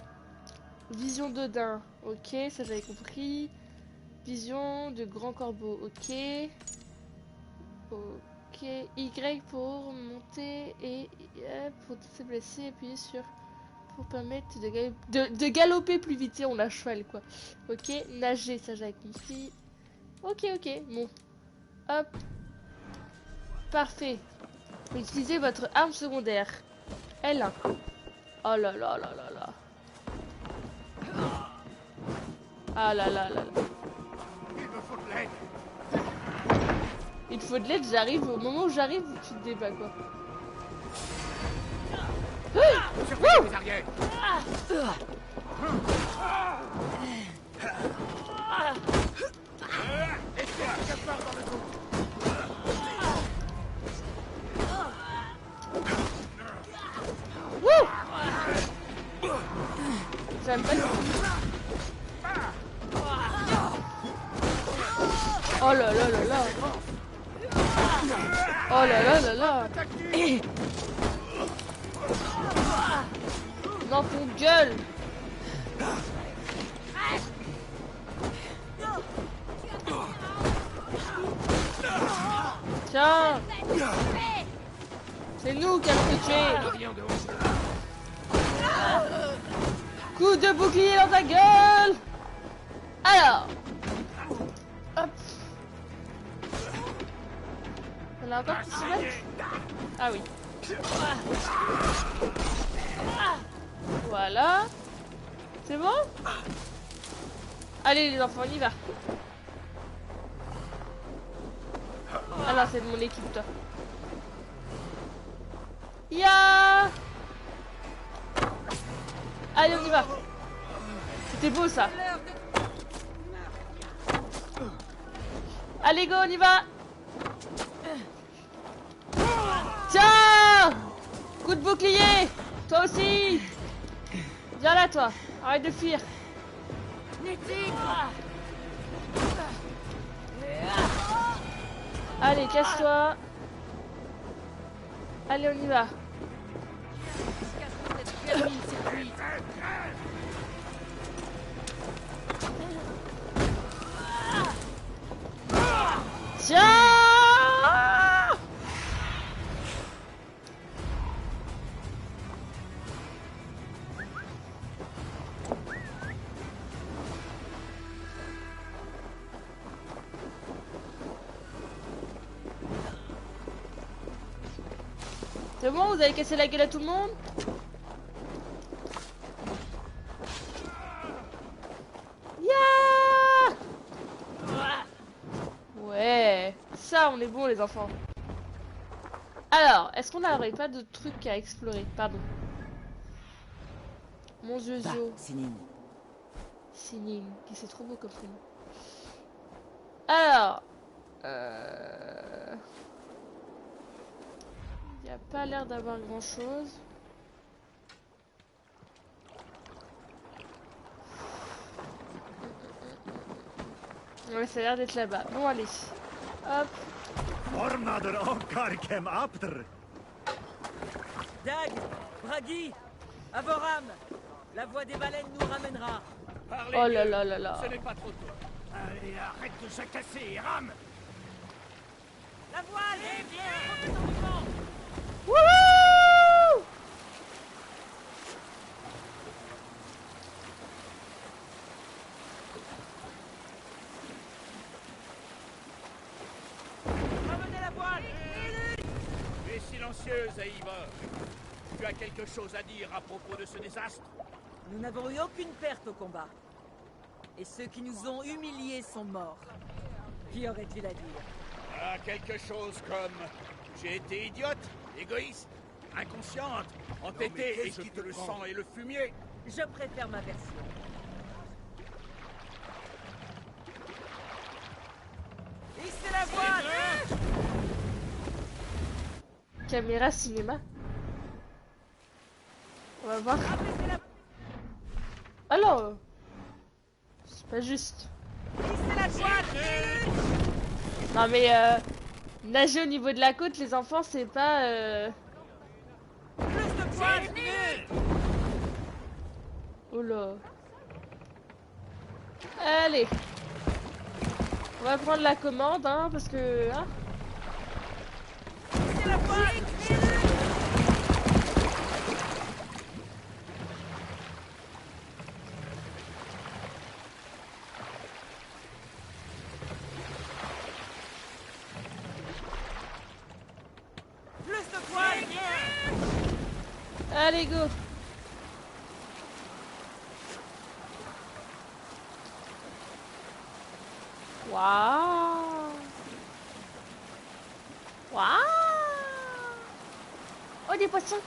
Vision d'Odin. Ok, ça j'avais compris. Vision de grand corbeau. Ok. Ok. Y pour monter et pour se blesser, appuyer sur pour permettre de galoper plus vite. On a cheval quoi. Ok. Nager, ça j'avais compris. Ok, ok. Bon. Hop. Parfait. Utilisez votre arme secondaire. L1. Oh là là là là là. Ah là là là là. Il me faut de l'aide. Il te faut de l'aide, j'arrive. Au moment où j'arrive, tu te débats quoi. Surveillez les arrières. Laissez quelque part dans le dos. J'aime pas. Oh là là là là. Oh là là là là. Dans ton gueule. Tiens. C'est nous qui allons te tuer. Coup de bouclier dans ta gueule. Alors. Hop. On a encore qui se mettent. Ah oui. Voilà. C'est bon? Allez les enfants, on y va. Ah non, c'est de mon équipe, toi. Ya. Allez, on y va. C'était beau, ça. Allez, go, on y va. Tiens. Coup de bouclier. Toi aussi. Viens là, toi. Arrête de fuir. Allez, casse-toi. Allez, on y va. Tiens. C'est bon, vous avez cassé la gueule à tout le monde? Yeah. Ouais, ça on est bon les enfants. Alors, est-ce qu'on n'aurait pas de trucs à explorer? Pardon. Mon Jojo. Sining. Sining, qui c'est trop beau comme prénom. Alors, il n'y a pas l'air d'avoir grand chose. Ouais, ça a l'air d'être là-bas. Bon, allez. Hop. Dag, Bragi, Avoram, la voix des baleines nous ramènera. Oh là là là là. Ce n'est pas trop tôt. Allez, arrête de jacasser et rame. La voile, viens, remettons du vent. Wouhou! Ramenez la voile. Tu es silencieuse, Aïva. Tu as quelque chose à dire à propos de ce désastre? Nous n'avons eu aucune perte au combat. Et ceux qui nous ont humiliés sont morts. Qui aurait dû la dire? Ah, quelque chose comme... J'ai été idiote, égoïste, inconsciente, entêtée, et quitte le sang et le fumier. Je préfère ma version. Hissez la voile! Caméra cinéma. On va voir. Alors, c'est pas juste. Hissez la voile! Non mais nager au niveau de la côte, les enfants, c'est pas. Plus de voile! Oh là. Allez. On va prendre la commande, hein, parce que. Hein. Hissez la voile! Allez, go! Waouh! Waouh! Oh, des poissons!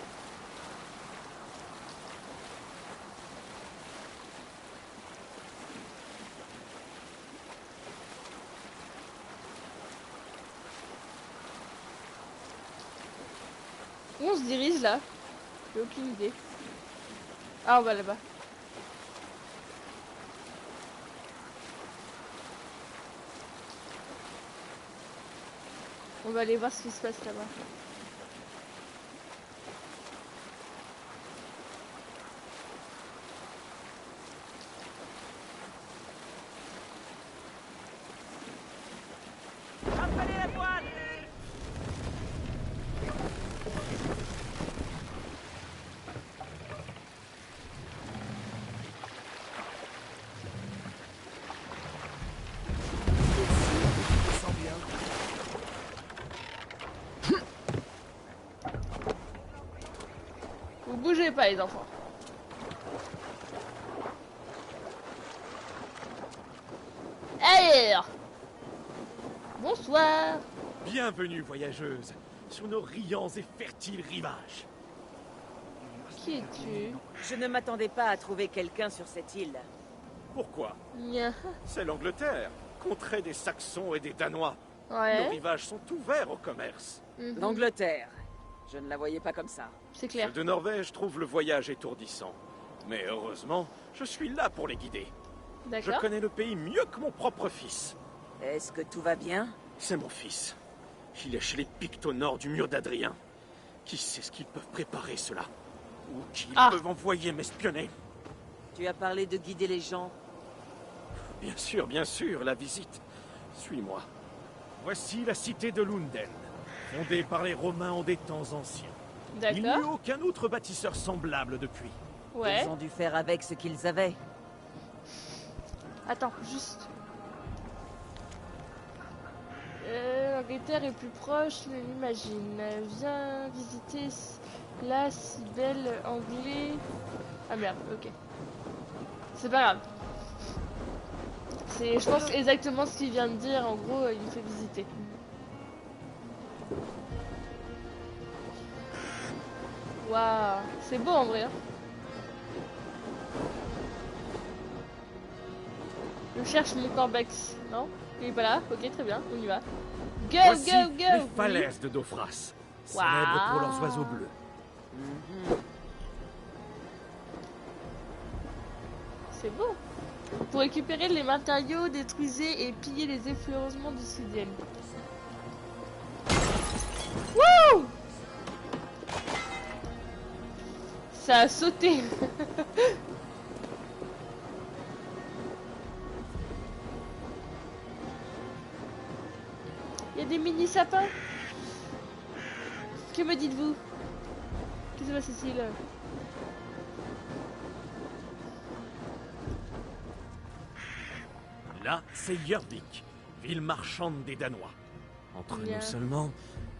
Où on se dirige là? J'ai aucune idée. Ah, on va là-bas. On va aller voir ce qui se passe là-bas. Rappelez la voile! bougez pas les enfants. Alors, bonsoir. Bienvenue, voyageuse, sur nos riants et fertiles rivages. Qui es-tu? Je ne m'attendais pas à trouver quelqu'un sur cette île. Pourquoi? Nya. C'est l'Angleterre, contrée des Saxons et des Danois. Ouais. Nos rivages sont ouverts au commerce. L'Angleterre. Je ne la voyais pas comme ça. C'est clair. Ceux de Norvège trouvent le voyage étourdissant. Mais heureusement, je suis là pour les guider. Je D'accord. connais le pays mieux que mon propre fils. Est-ce que tout va bien? C'est mon fils. Il est chez les Pictes au nord du mur d'Adrien. Qui sait ce qu'ils peuvent préparer, cela? Ou qui ils peuvent envoyer m'espionner? Tu as parlé de guider les gens. Bien sûr, la visite. Suis-moi. Voici la cité de Lunden, fondée par les Romains en des temps anciens. Il n'y a eu D'accord. aucun autre bâtisseur semblable depuis. Ouais. Ils ont dû faire avec ce qu'ils avaient. Attends, juste. L'Angleterre est plus proche, je l'imagine. Viens visiter la si belle anglais. Ah merde, ok. C'est pas grave. Je pense exactement ce qu'il vient de dire. En gros, il me fait visiter. Waouh, c'est beau en vrai. Hein. Je cherche mon Corbex. Non? Il est pas là? Ok, très bien, on y va. Go, Voici go, go! les falaises de Dofras, célèbres pour leurs oiseaux bleus. C'est beau. Pour récupérer les matériaux, détruisez et piller les effleurissements du Sidiel. Wouh! Ça a sauté. Il y a des mini sapins. Que me dites-vous? Qu'est-ce que c'est, Cécile? Là, c'est Jørvik, ville marchande des Danois. Entre Bien. nous seulement,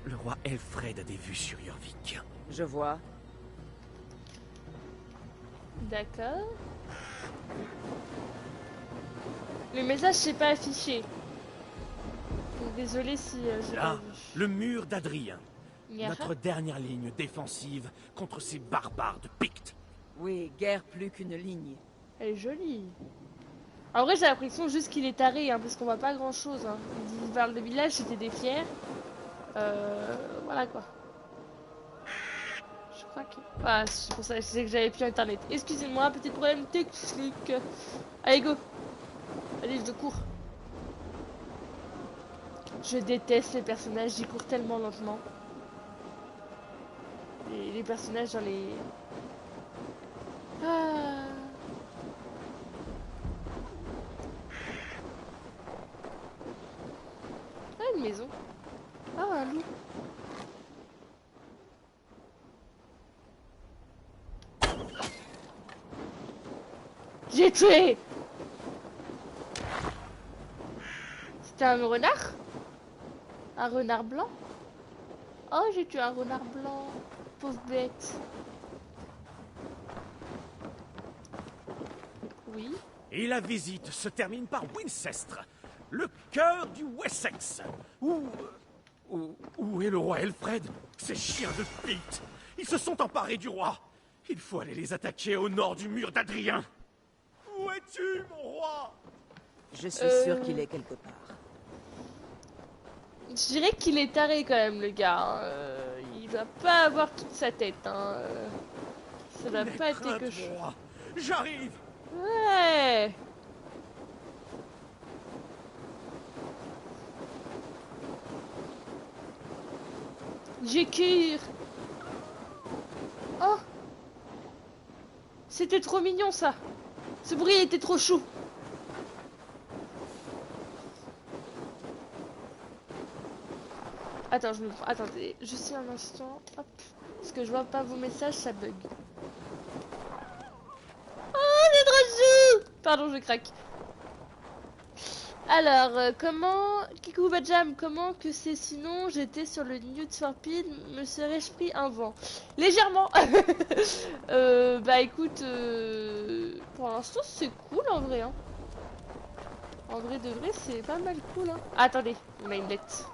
le roi Elfred a des vues sur Jørvik. Je vois. D'accord. Le message s'est pas affiché. Donc, désolé si j'ai pas Là, vu. le mur d'Adrien. Yaha. Notre dernière ligne défensive contre ces barbares de Pictes. Oui, guère plus qu'une ligne. Elle est jolie. En vrai, j'ai l'impression juste qu'il est taré, hein, parce qu'on voit pas grand chose. Hein. Il parle de village, c'était des fiers. Voilà quoi. Je crois que. Ah, c'est pour ça que je sais que j'avais plus internet. Excusez-moi, petit problème technique. Allez, go. Allez, je cours. Je déteste les personnages, j'y cours tellement lentement. Et les personnages dans les. Ah. Ah, une maison. Ah, un loup. J'ai tué. C'était un renard? Un renard blanc? Oh, j'ai tué un renard blanc. Pauvre bête. Oui. Et la visite se termine par Winchester, le cœur du Wessex. Où est le roi Elfred? Ces chiens de Pictes, ils se sont emparés du roi. Il faut aller les attaquer au nord du mur d'Adrien. Où es-tu, mon roi? Je suis sûr qu'il est quelque part. Je dirais qu'il est taré quand même, le gars. Hein. Il va pas avoir toute sa tête. Hein. Ça va pas être quelque chose. J'arrive. Ouais. J'ai cure. Oh. C'était trop mignon ça. Ce bruit était trop chou. Attends, je me prends. Attendez, juste un instant. Hop. Parce que je vois pas vos messages, ça bug. Oh, c'est trop chou. Pardon, je craque. Alors, comment... Kikou Bajam, comment que c'est sinon j'étais sur le Need for Speed, me serais-je pris un vent? Légèrement. Bah écoute, pour l'instant c'est cool en vrai. Hein. En vrai de vrai, c'est pas mal cool. Hein. Ah, attendez, on a une lettre.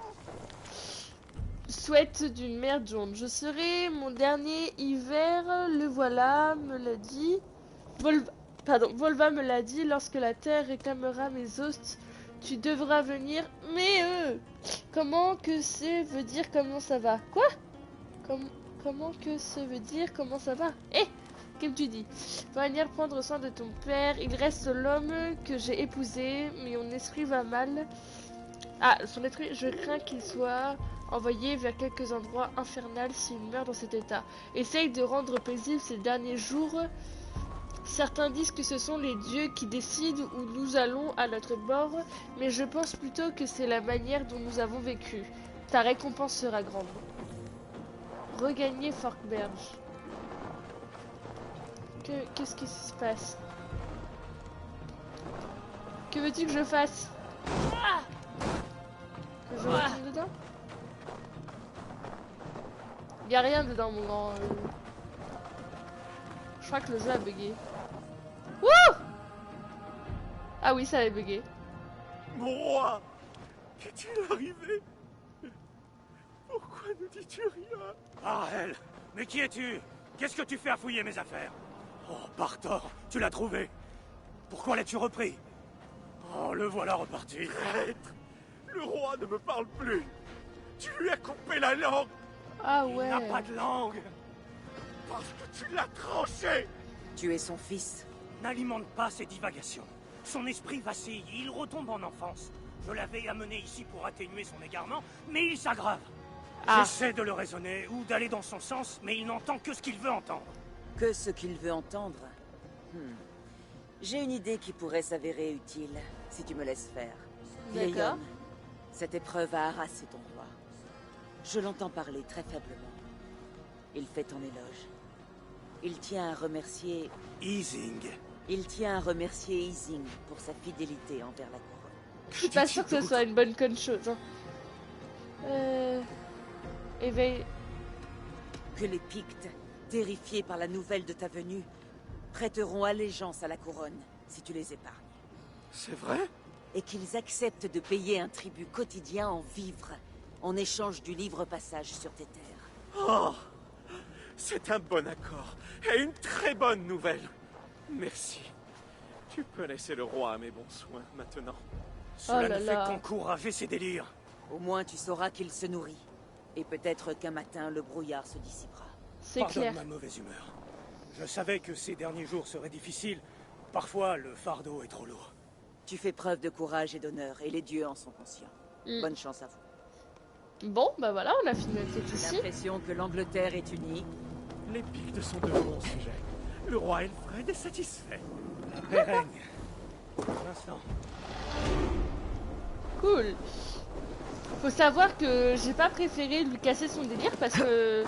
Souhaite d'une merde jaune. Je serai mon dernier hiver, le voilà, me l'a dit. Volva me l'a dit, lorsque la terre réclamera mes os, tu devras venir. Mais comment que c'est veut dire comment ça va? Quoi? Comment que ça veut dire comment ça va? Eh, qu'est-ce que tu dis? Va venir prendre soin de ton père. Il reste l'homme que j'ai épousé, mais mon esprit va mal. Ah, son esprit, je crains qu'il soit envoyé vers quelques endroits infernals s'il meurt dans cet état. Essaye de rendre paisible ces derniers jours. Certains disent que ce sont les dieux qui décident où nous allons à notre bord, mais je pense plutôt que c'est la manière dont nous avons vécu. Ta récompense sera grande. Regagner Forkberg. Qu'est-ce qui se passe? Que veux-tu que je fasse? Ah, que je retourne dedans? Y a rien dedans, mon grand. Je crois que le jeu a bugué. Wouh! Ah oui, ça avait bugué. Mon roi! Qu'est-il arrivé? Pourquoi ne dis-tu rien? Arel! Mais qui es-tu? Qu'est-ce que tu fais à fouiller mes affaires? Oh, Bartor, tu l'as trouvé. Pourquoi l'as-tu repris? Oh, le voilà reparti. Traître! Le roi ne me parle plus. Tu lui as coupé la langue. Ah ouais. Il n'a pas de langue. Parce que tu l'as tranché. Tu es son fils. N'alimente pas ses divagations. Son esprit vacille, il retombe en enfance. Je l'avais amené ici pour atténuer son égarement, mais il s'aggrave. Ah. J'essaie de le raisonner ou d'aller dans son sens, mais il n'entend que ce qu'il veut entendre. Que ce qu'il veut entendre. J'ai une idée qui pourrait s'avérer utile, si tu me laisses faire. Vieil D'accord. homme, cette épreuve a harassé ton roi. Je l'entends parler très faiblement. Il fait ton éloge. Il tient à remercier... Ising. Il tient à remercier Ising pour sa fidélité envers la couronne. Je suis pas sûre que ce soit une bonne chose. Hein. Éveil. Que les Pictes, terrifiés par la nouvelle de ta venue, prêteront allégeance à la couronne si tu les épargnes. C'est vrai? Et qu'ils acceptent de payer un tribut quotidien en vivres, en échange du libre passage sur tes terres. Oh! C'est un bon accord, et une très bonne nouvelle. Merci. Tu peux laisser le roi à mes bons soins maintenant. Cela ne fait qu'encourager ses délires. Au moins tu sauras qu'il se nourrit. Et peut-être qu'un matin, le brouillard se dissipera. C'est clair. Pardonne ma mauvaise humeur. Je savais que ces derniers jours seraient difficiles. Parfois, le fardeau est trop lourd. Tu fais preuve de courage et d'honneur, et les dieux en sont conscients. Bonne chance à vous. Bon, bah voilà, on a fini notre quête J'ai ici. l'impression que l'Angleterre est unie. Les Pictes sont de bons sujets. Le roi Elfred est satisfait. La paix règne. Pour l'instant. Cool. Faut savoir que j'ai pas préféré lui casser son délire parce que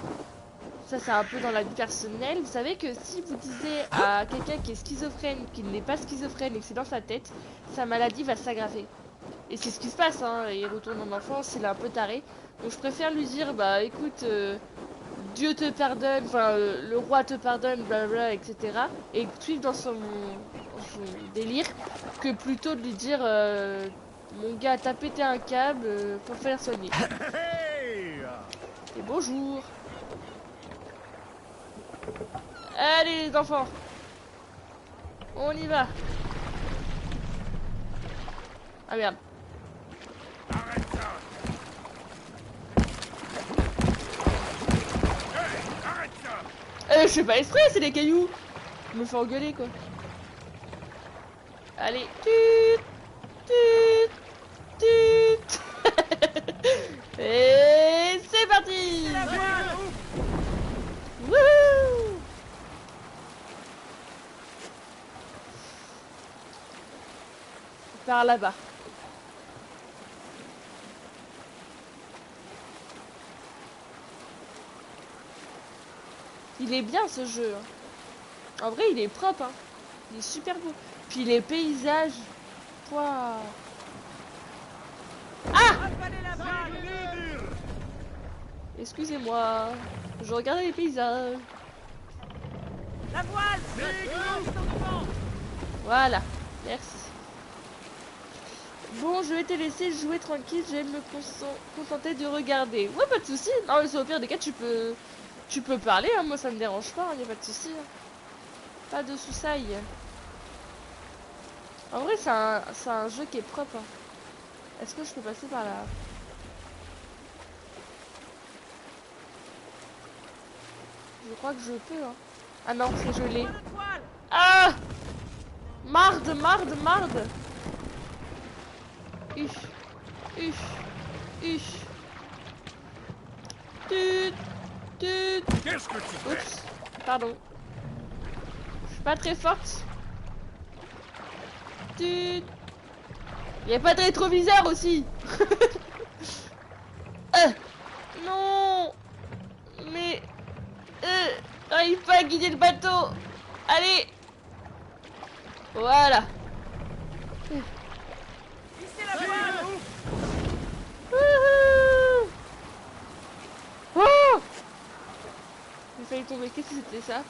ça c'est un peu dans la vie personnelle. Vous savez que si vous disiez à quelqu'un qui est schizophrène qu'il n'est pas schizophrène et que c'est dans sa tête, sa maladie va s'aggraver. Et c'est ce qui se passe, hein. Il retourne en enfance, il est un peu taré. Donc je préfère lui dire, bah écoute, Dieu te pardonne, enfin le roi te pardonne, blablabla, etc. Et suivre dans son délire, que plutôt de lui dire, mon gars, t'as pété un câble, faut faire soigner. Et bonjour. Allez les enfants, on y va. Ah merde. Arrête ça! Hey, arrête ça! Je fais pas exprès, c'est des cailloux. Je me fais engueuler quoi. Allez, tut, tut, tut. Et c'est parti. Wouhou. Par là-bas. Il est bien ce jeu. Hein. En vrai, il est propre. Hein. Il est super beau. Puis les paysages. Waouh. Excusez-moi, je regardais les paysages. La voile! Voilà, merci. Bon, je vais te laisser jouer tranquille, je vais me contenter de regarder. Ouais, pas de soucis. Non, mais au pire des cas, tu peux parler, hein. Moi ça me dérange pas, y a pas de soucis. Pas de soucis. En vrai, c'est un jeu qui est propre. Hein. Est-ce que je peux passer par là? Je crois que je peux. Hein. Ah non, c'est gelé. Ah! Marde. Uff. Tut. Qu'est-ce que tu fais? Oups. Pardon. Je suis pas très forte. Tut. Y a pas de rétroviseur aussi. Non. Mais j'arrive pas à guider le bateau. Allez. Voilà. Hissez la voile! Wouhou. Oh, j'ai failli tomber. Qu'est-ce que c'était ça?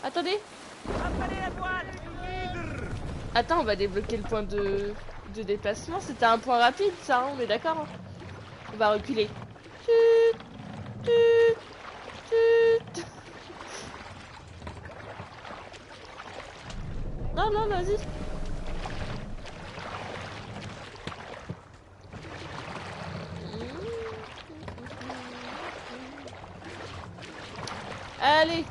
Attendez. Rafalez la voile! Attends, on va débloquer le point de déplacement. C'était un point rapide, ça, hein, on est d'accord, hein. On va reculer. Tut. Non, vas-y. Allez.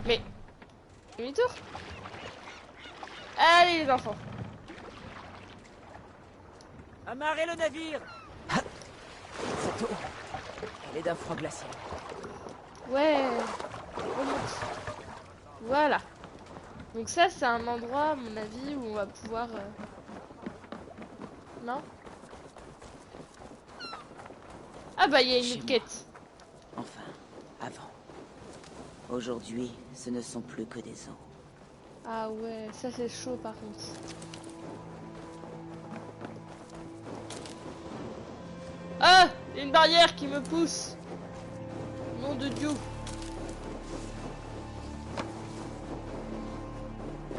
Mais demi-tour. Allez les enfants. Amarrez le navire! Cette eau, elle est d'un froid glacial. Ouais. Remonte. Voilà. Donc ça c'est un endroit à mon avis où on va pouvoir... Non? Ah bah il y a une autre quête. Enfin, avant. Aujourd'hui, ce ne sont plus que des os. Ah ouais, ça c'est chaud par contre. Ah! Il y a une barrière qui me pousse. Nom de Dieu.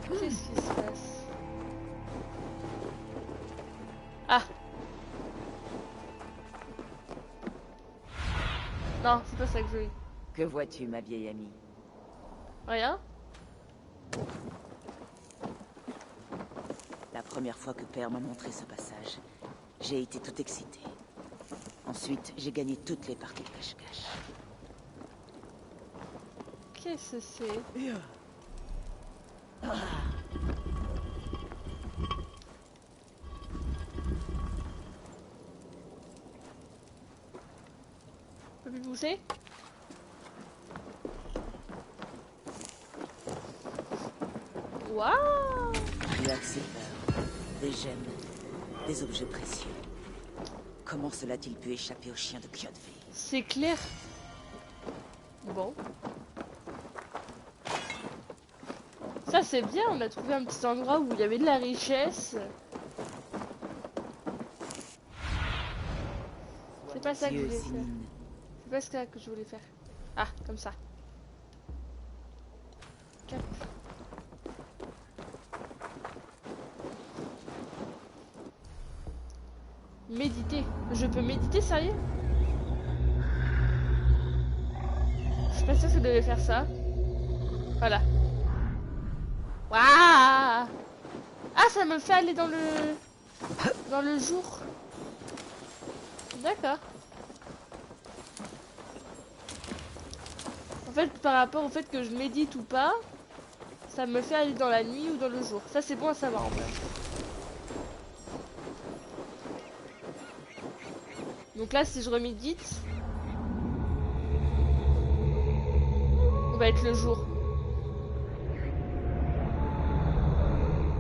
Qu'est-ce qui se passe? Ah! Non, c'est pas ça que je voulais. Que vois-tu, ma vieille amie? Rien? La première fois que Père m'a montré ce passage, j'ai été tout excité. Ensuite, j'ai gagné toutes les parties de cache-cache. Qu'est-ce que c'est? On peut plus pousser? Waouh! Du silver, des gemmes, des objets précieux. Comment cela a-t-il pu échapper aux chiens de Kyodvi? C'est clair. Bon. Ça c'est bien, on a trouvé un petit endroit où il y avait de la richesse. C'est pas ça que je voulais faire. C'est pas ça que je voulais faire. Ah, comme ça. Cap. Méditer. Je peux méditer, sérieux? Je suis pas sûre que je devais faire ça. Voilà. Waouh! Ah, ça me fait aller dans le jour. D'accord. En fait, par rapport au fait que je médite ou pas, ça me fait aller dans la nuit ou dans le jour. Ça, c'est bon à savoir en fait. Donc là, si je remédite, on va être le jour.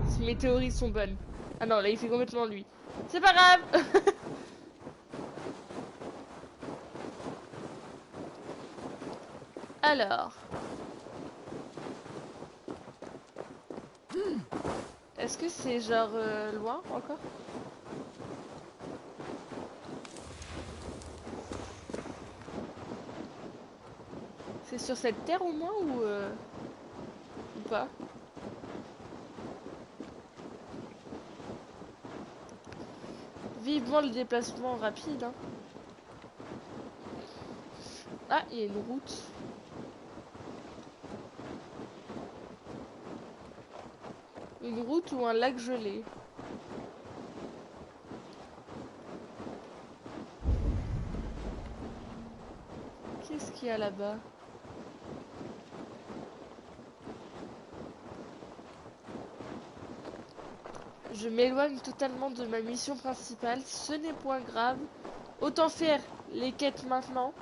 Si mes théories sont bonnes. Ah non, là, il fait complètement lui. C'est pas grave. Alors. Est-ce que c'est genre loin encore? C'est sur cette terre au moins ou pas? Vivement le déplacement rapide, hein. Ah, il y a une route. Une route ou un lac gelé. Qu'est-ce qu'il y a là-bas? Je m'éloigne totalement de ma mission principale, ce n'est point grave. Autant faire les quêtes maintenant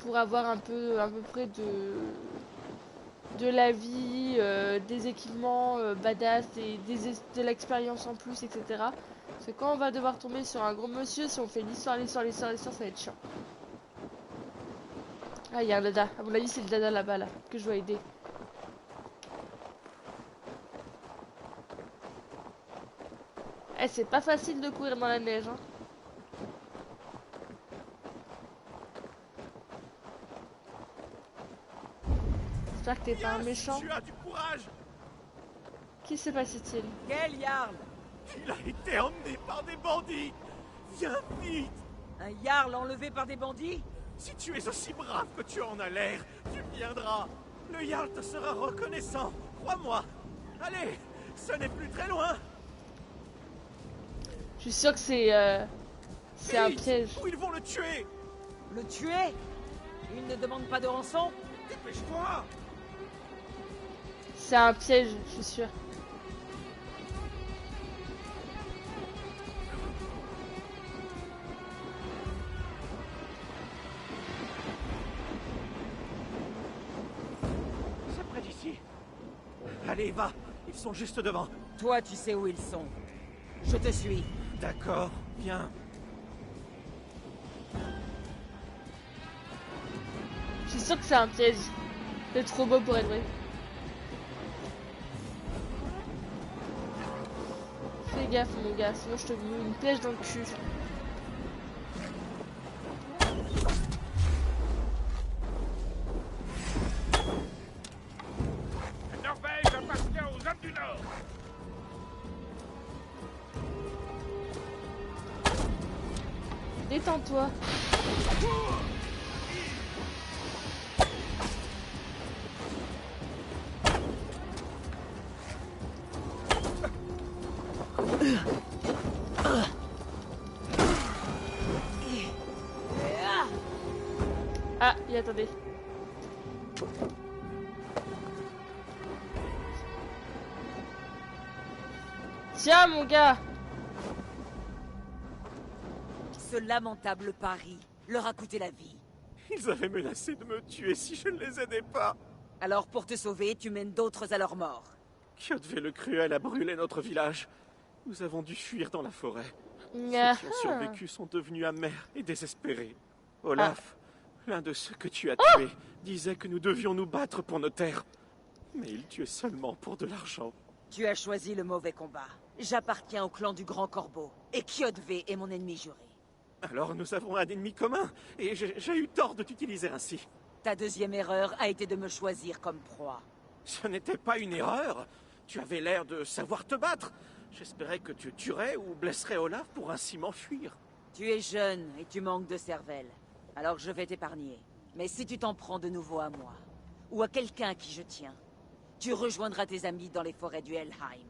pour avoir à peu près de la vie, des équipements badass et de l'expérience en plus, etc. Parce que quand on va devoir tomber sur un gros monsieur, si on fait l'histoire, ça va être chiant. Ah, il y a un dada. À mon avis, c'est le dada là-bas, là, que je dois aider. Eh, c'est pas facile de courir dans la neige, hein. J'espère que t'es pas un méchant. Tu as du courage. Qui se passe-t-il? Quel Jarl? Il a été emmené par des bandits. Viens vite. Un Jarl enlevé par des bandits? Si tu es aussi brave que tu en as l'air, tu viendras. Le Jarl te sera reconnaissant. Crois-moi. Allez, ce n'est plus très loin. Je suis sûr que c'est un piège. Où ils vont le tuer? Le tuer? Il ne demande pas de rançon? Dépêche-toi. C'est un piège, je suis sûr. C'est près d'ici. Allez, va. Ils sont juste devant. Toi, tu sais où ils sont. Je te suis. D'accord, viens. Je suis sûr que c'est un piège. C'est trop beau pour être vrai. Fais gaffe mon gars, sinon je te mets une flèche dans le cul. Norvège appartient aux hommes du Nord. Détends-toi. Ah, y attendez. Tiens mon gars. Ce lamentable pari leur a coûté la vie. Ils avaient menacé de me tuer si je ne les aidais pas. Alors pour te sauver, tu mènes d'autres à leur mort. Kjotve le Cruel a brûlé notre village. Nous avons dû fuir dans la forêt. Ah. Ceux qui ont survécu sont devenus amers et désespérés. Olaf, l'un de ceux que tu as tués, disait que nous devions nous battre pour nos terres. Mais il tuait seulement pour de l'argent. Tu as choisi le mauvais combat. J'appartiens au clan du Grand Corbeau, et Kjotve est mon ennemi juré. Alors nous avons un ennemi commun, et j'ai eu tort de t'utiliser ainsi. Ta deuxième erreur a été de me choisir comme proie. Ce n'était pas une erreur. Tu avais l'air de savoir te battre. J'espérais que tu tuerais ou blesserais Olaf pour ainsi m'enfuir. Tu es jeune et tu manques de cervelle. Alors je vais t'épargner. Mais si tu t'en prends de nouveau à moi, ou à quelqu'un à qui je tiens, tu rejoindras tes amis dans les forêts du Helheim.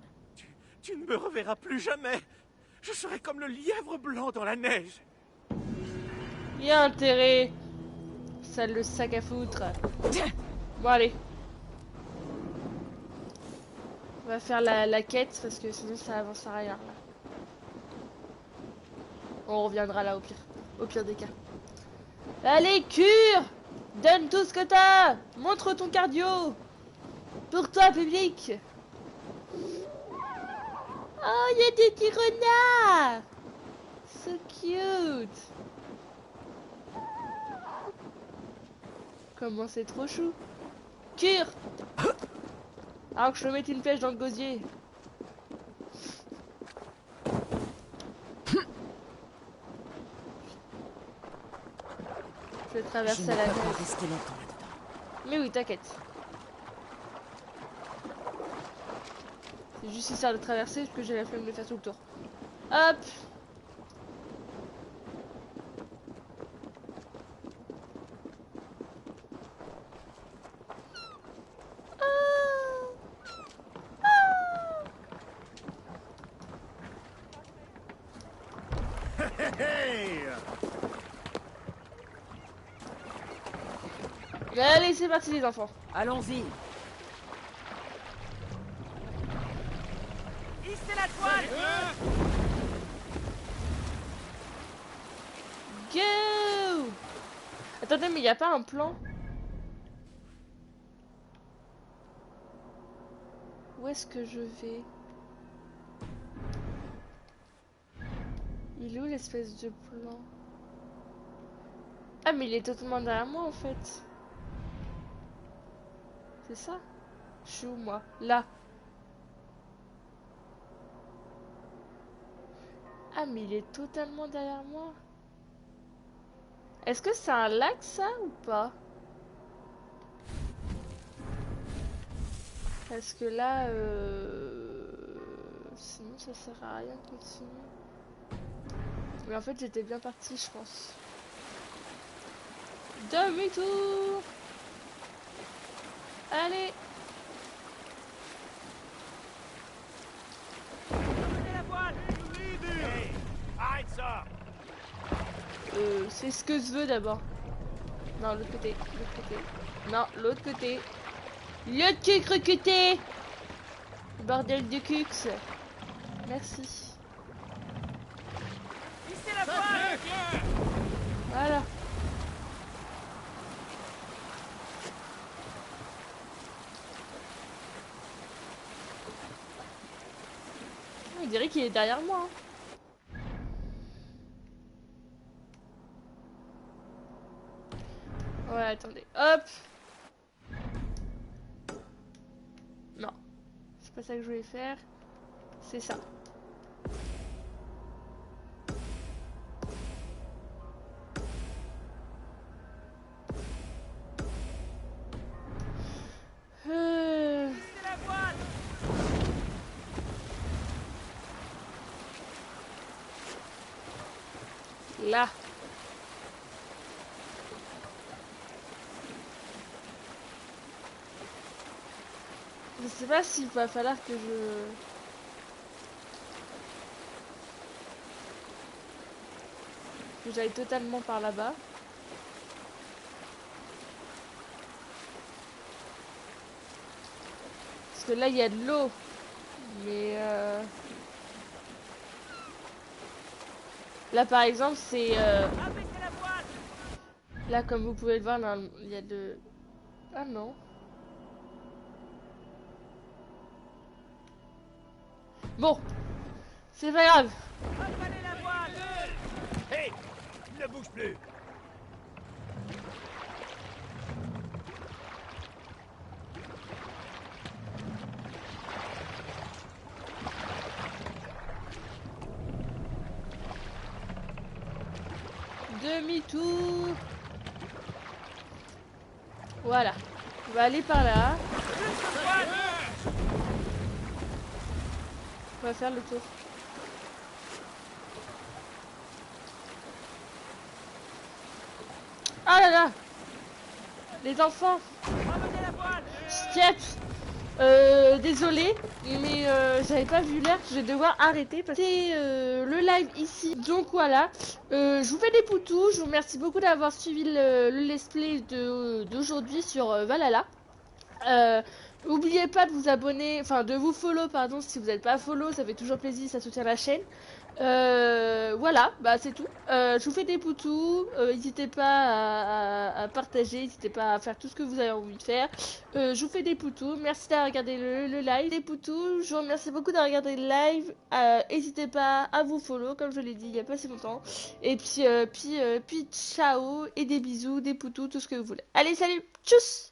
Tu ne me reverras plus jamais. Je serai comme le lièvre blanc dans la neige. Y a intérêt. Ça le sac à foutre. Bon allez. On va faire la quête parce que sinon ça avance à rien là. On reviendra là au pire des cas. Allez, cure! Donne tout ce que t'as! Montre ton cardio! Pour toi, public! Oh, il y a des petits renards! So cute! Comment c'est trop chou! Cure! Alors que je mette une flèche dans le gosier. Je vais traverser Je à ne la peux pas nage. rester longtemps là-dedans. Mais oui, t'inquiète. C'est juste histoire de traverser parce que j'ai la flemme de faire tout le tour. Hop. Allez, c'est parti les enfants. Allons-y. Hissez la toile. Go. Attendez, mais il n'y a pas un plan? Où est-ce que je vais? Il est où l'espèce de plan? Ah, mais il est totalement derrière moi en fait. C'est ça? Je suis où moi? Là. Ah, mais il est totalement derrière moi. Est-ce que c'est un lac ça ou pas? Parce que là, sinon ça sert à rien de continuer. Mais en fait j'étais bien parti je pense. Demi-tour. Allez. Hey, arrête ça. C'est ce que je veux d'abord. Non, l'autre côté, l'autre côté. Non, l'autre côté. L'autre côté. Bordel de cux. Merci. Voilà. On dirait qu'il est derrière moi. Hein. Ouais, attendez. Hop. Non. C'est pas ça que je voulais faire. C'est ça. Là. Je sais pas s'il va falloir que j'aille totalement par là-bas. Parce que là il y a de l'eau. Mais là par exemple c'est là comme vous pouvez le voir il y a de... Ah non. Bon, c'est pas grave. Hey, ne bouge plus. Demi-tour. Voilà. On va aller par là. On va faire le tour. Ah là là. Les enfants. Steps. Désolé, mais j'avais pas vu l'heure, je vais devoir arrêter parce que c'est le live ici. Donc voilà, je vous fais des poutous, je vous remercie beaucoup d'avoir suivi le let's play d'aujourd'hui sur Valhalla. N'oubliez pas de vous abonner, enfin de vous follow pardon si vous n'êtes pas follow, ça fait toujours plaisir, ça soutient la chaîne. Voilà, bah c'est tout. Je vous fais des poutous, n'hésitez pas à partager, n'hésitez pas à faire tout ce que vous avez envie de faire. Je vous fais des poutous, merci d'avoir regardé le live. Des poutous, je vous remercie beaucoup d'avoir regardé le live. N'hésitez pas à vous follow, comme je l'ai dit il y a pas si longtemps. Et puis ciao, et des bisous, des poutous, tout ce que vous voulez. Allez, salut, tchuss.